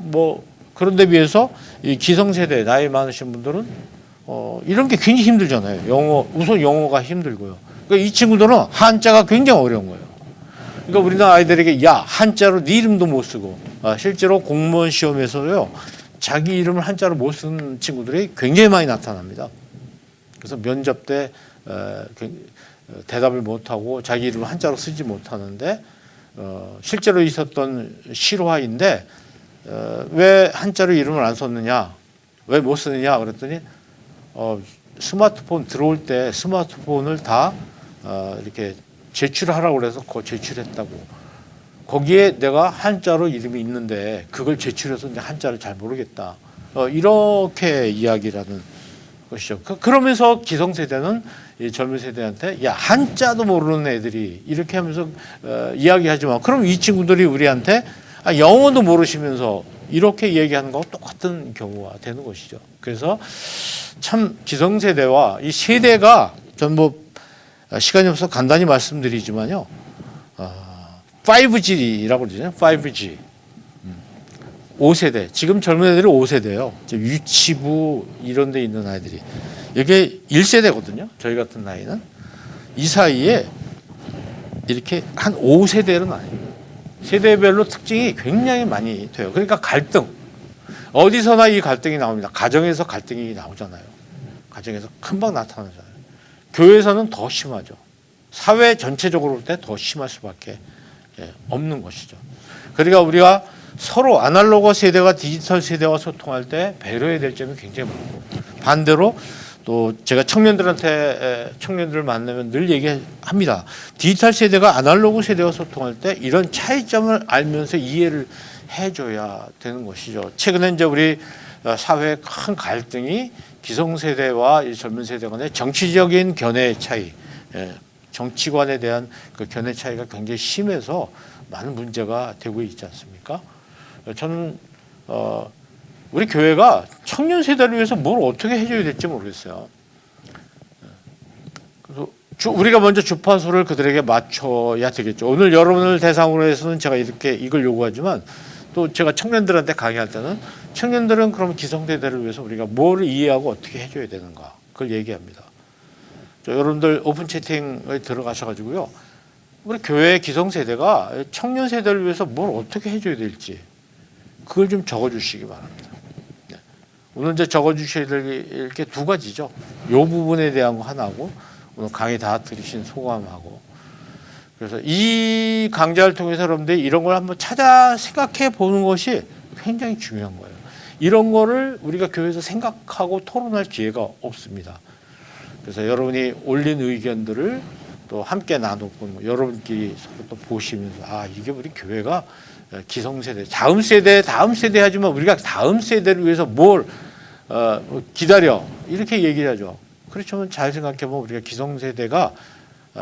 그런데 비해서 이 기성세대 나이 많으신 분들은 이런 게 굉장히 힘들잖아요. 우선 영어가 힘들고요. 그러니까 이 친구들은 한자가 굉장히 어려운 거예요. 그러니까 우리나라 아이들에게 야 한자로 네 이름도 못 쓰고 실제로 공무원 시험에서요 자기 이름을 한자로 못 쓰는 친구들이 굉장히 많이 나타납니다. 그래서 면접 때 대답을 못하고 자기 이름을 한자로 쓰지 못하는데 실제로 있었던 실화인데 왜 한자로 이름을 안 썼느냐 왜 못 쓰느냐 그랬더니 스마트폰 들어올 때 스마트폰을 다 이렇게 제출하라고 그래서 그거 제출했다고. 거기에 내가 한자로 이름이 있는데 그걸 제출해서 이제 한자를 잘 모르겠다. 이렇게 이야기라는 것이죠. 그러면서 기성세대는 이 젊은 세대한테 야 한자도 모르는 애들이 이렇게 하면서 이야기하지만 그럼 이 친구들이 우리한테 영어도 모르시면서 이렇게 얘기하는 거와 똑같은 경우가 되는 것이죠. 그래서 참 기성세대와 이 세대가 전 뭐 시간이 없어서 간단히 말씀드리지만요. 5G라고 그러잖아요. 5G. 5세대. 지금 젊은 애들이 5세대예요. 유치부 이런 데 있는 아이들이. 이게 1세대거든요. 저희 같은 나이는. 이 사이에 이렇게 한 5세대로 나뉘어요. 세대별로 특징이 굉장히 많이 돼요. 그러니까 갈등. 어디서나 이 갈등이 나옵니다. 가정에서 갈등이 나오잖아요. 가정에서 금방 나타나잖아요. 교회에서는 더 심하죠. 사회 전체적으로 볼 때 더 심할 수밖에 없는 것이죠. 그러니까 우리가 서로 아날로그 세대가 디지털 세대와 소통할 때 배려해야 될 점이 굉장히 많고 반대로 또 제가 청년들을 만나면 늘 얘기합니다. 디지털 세대가 아날로그 세대와 소통할 때 이런 차이점을 알면서 이해를 해줘야 되는 것이죠. 최근에 이제 우리 사회의 큰 갈등이 기성세대와 이 젊은 세대 간의 정치적인 견해의 차이, 정치관에 대한 그 견해 차이가 굉장히 심해서 많은 문제가 되고 있지 않습니까? 저는 우리 교회가 청년 세대를 위해서 뭘 어떻게 해줘야 될지 모르겠어요. 그래서 우리가 먼저 주파수를 그들에게 맞춰야 되겠죠. 오늘 여러분을 대상으로 해서는 제가 이걸 요구하지만 또 제가 청년들한테 강의할 때는 청년들은 그럼 기성세대를 위해서 우리가 뭘 이해하고 어떻게 해줘야 되는가 그걸 얘기합니다. 여러분들 오픈 채팅에 들어가셔가지고요. 우리 교회 기성세대가 청년 세대를 위해서 뭘 어떻게 해줘야 될지 그걸 좀 적어주시기 바랍니다. 오늘 이제 적어주셔야 될 게 두 가지죠. 이 부분에 대한 거 하나고 오늘 강의 다 들으신 소감하고 그래서 이 강좌를 통해서 여러분들이 이런 걸 한번 찾아 생각해 보는 것이 굉장히 중요한 거예요. 이런 거를 우리가 교회에서 생각하고 토론할 기회가 없습니다. 그래서 여러분이 올린 의견들을 또 함께 나누고 여러분끼리 서로 또 보시면서 이게 우리 교회가 기성세대, 다음 세대 하지만 우리가 다음 세대를 위해서 뭘 기다려 이렇게 얘기를 하죠. 그렇지만 잘 생각해 보면 우리가 기성세대가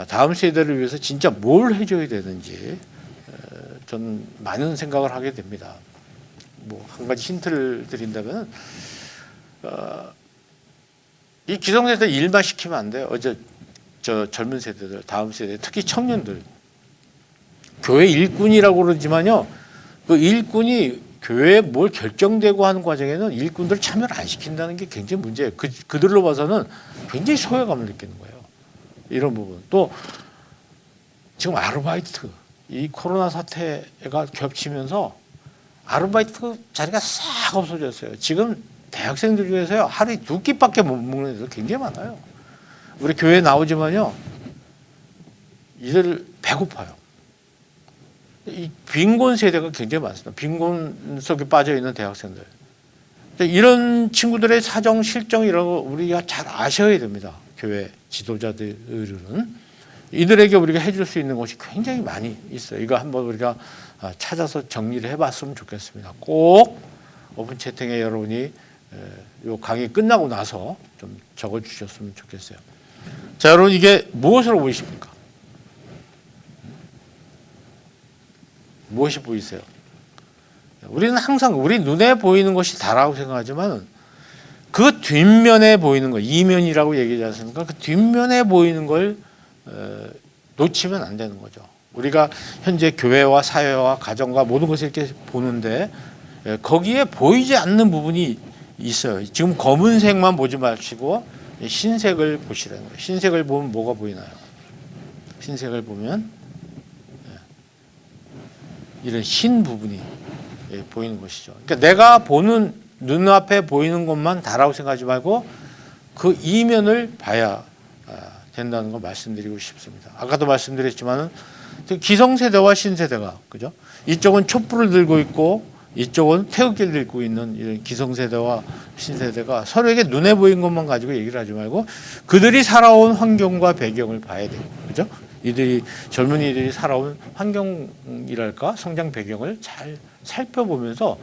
다음 세대를 위해서 진짜 뭘 해줘야 되는지 저는 많은 생각을 하게 됩니다. 뭐 한 가지 힌트를 드린다면 이 기성세대 일만 시키면 안 돼요. 저 젊은 세대들, 다음 세대, 특히 청년들 교회 일꾼이라고 그러지만요. 그 일꾼이 교회에 뭘 결정되고 하는 과정에는 일꾼들 참여를 안 시킨다는 게 굉장히 문제예요. 그들로 봐서는 굉장히 소외감을 느끼는 거예요. 이런 부분. 또 지금 아르바이트 이 코로나 사태가 겹치면서 아르바이트 자리가 싹 없어졌어요. 지금 대학생들 중에서요 하루에 2끼밖에 못 먹는 애들 굉장히 많아요. 우리 교회에 나오지만요 이들 배고파요. 이 빈곤 세대가 굉장히 많습니다. 빈곤 속에 빠져 있는 대학생들. 이런 친구들의 사정 실정 이런 거 우리가 잘 아셔야 됩니다. 교회 지도자들은 이들에게 우리가 해줄 수 있는 것이 굉장히 많이 있어요. 이거 한번 우리가 찾아서 정리를 해봤으면 좋겠습니다. 꼭 오픈 채팅에 여러분이 요 강의 끝나고 나서 좀 적어주셨으면 좋겠어요. 자, 여러분 이게 무엇으로 보이십니까? 무엇이 보이세요? 우리는 항상 우리 눈에 보이는 것이 다라고 생각하지만 그 뒷면에 보이는 거, 이면이라고 얘기하지 않습니까? 그 뒷면에 보이는 걸 놓치면 안 되는 거죠. 우리가 현재 교회와 사회와 가정과 모든 것을 이렇게 보는데 거기에 보이지 않는 부분이 있어요. 지금 검은색만 보지 마시고 흰색을 보시라는 거예요. 흰색을 보면 뭐가 보이나요? 흰색을 보면 이런 흰 부분이 보이는 것이죠. 그러니까 내가 보는 눈앞에 보이는 것만 다라고 생각하지 말고 그 이면을 봐야 된다는 걸 말씀드리고 싶습니다. 아까도 말씀드렸지만은 기성세대와 신세대가 그죠? 이쪽은 촛불을 들고 있고 이쪽은 태극기를 들고 있는 이런 기성세대와 신세대가 서로에게 눈에 보이는 것만 가지고 얘기를 하지 말고 그들이 살아온 환경과 배경을 봐야 되고 그죠? 이들이 젊은이들이 살아온 환경이랄까 성장 배경을 잘 살펴보면서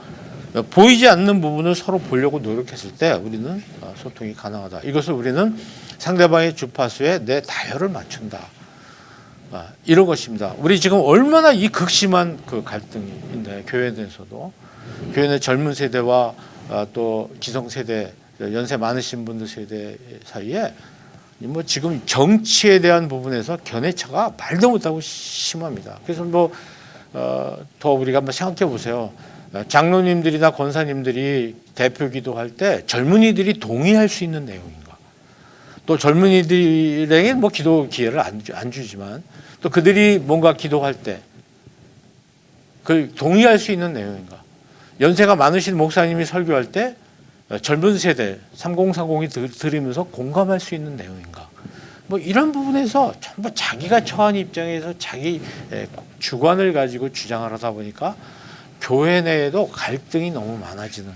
보이지 않는 부분을 서로 보려고 노력했을 때 우리는 소통이 가능하다. 이것을 우리는 상대방의 주파수에 내 다혈을 맞춘다. 이런 것입니다. 우리 지금 얼마나 이 극심한 그 갈등인데 교회 내에서도 교회 내 젊은 세대와 또 기성 세대 연세 많으신 분들 세대 사이에 뭐 지금 정치에 대한 부분에서 견해차가 말도 못하고 심합니다. 그래서 더 우리가 한번 생각해 보세요. 장로님들이나 권사님들이 대표 기도할 때 젊은이들이 동의할 수 있는 내용인가? 또 젊은이들에게 뭐 기도 기회를 안 주지만 또 그들이 뭔가 기도할 때 그 동의할 수 있는 내용인가? 연세가 많으신 목사님이 설교할 때 젊은 세대 3030이 들으면서 공감할 수 있는 내용인가? 뭐 이런 부분에서 전부 자기가 처한 입장에서 자기 주관을 가지고 주장을 하다 보니까 교회 내에도 갈등이 너무 많아지는.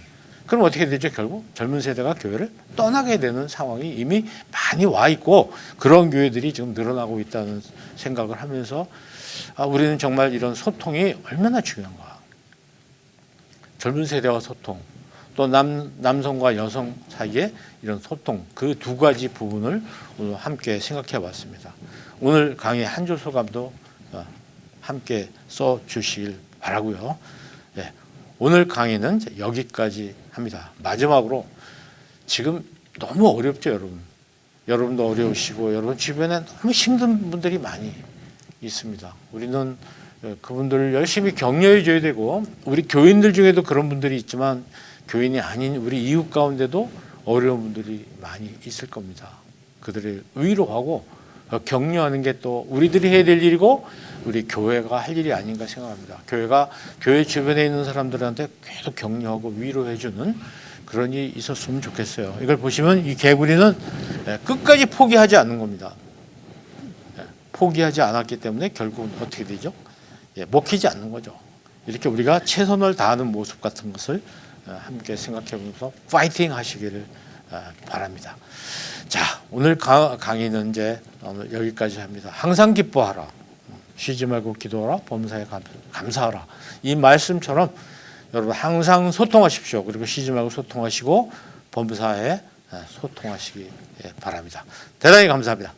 그럼 어떻게 되죠? 결국 젊은 세대가 교회를 떠나게 되는 상황이 이미 많이 와 있고 그런 교회들이 지금 늘어나고 있다는 생각을 하면서 우리는 정말 이런 소통이 얼마나 중요한가. 젊은 세대와 소통, 또 남성과 여성 사이에 이런 소통, 그 두 가지 부분을 오늘 함께 생각해 봤습니다. 오늘 강의 한 줄 소감도 함께 써 주시길 바라고요. 네, 오늘 강의는 여기까지 합니다. 마지막으로 지금 너무 어렵죠, 여러분. 여러분도 어려우시고 여러분 주변에 너무 힘든 분들이 많이 있습니다. 우리는 그분들을 열심히 격려해 줘야 되고 우리 교인들 중에도 그런 분들이 있지만 교인이 아닌 우리 이웃 가운데도 어려운 분들이 많이 있을 겁니다. 그들을 위로하고 격려하는 게 또 우리들이 해야 될 일이고 우리 교회가 할 일이 아닌가 생각합니다. 교회가 교회 주변에 있는 사람들한테 계속 격려하고 위로해 주는 그런 일이 있었으면 좋겠어요. 이걸 보시면 이 개구리는 끝까지 포기하지 않는 겁니다. 포기하지 않았기 때문에 결국은 어떻게 되죠? 먹히지 않는 거죠. 이렇게 우리가 최선을 다하는 모습 같은 것을 함께 생각해 보면서 파이팅 하시기를 바랍니다. 자, 오늘 강의는 이제 오늘 여기까지 합니다. 항상 기뻐하라. 쉬지 말고 기도하라. 범사에 감사하라. 이 말씀처럼 여러분 항상 소통하십시오. 그리고 쉬지 말고 소통하시고 범사에 소통하시기 바랍니다. 대단히 감사합니다.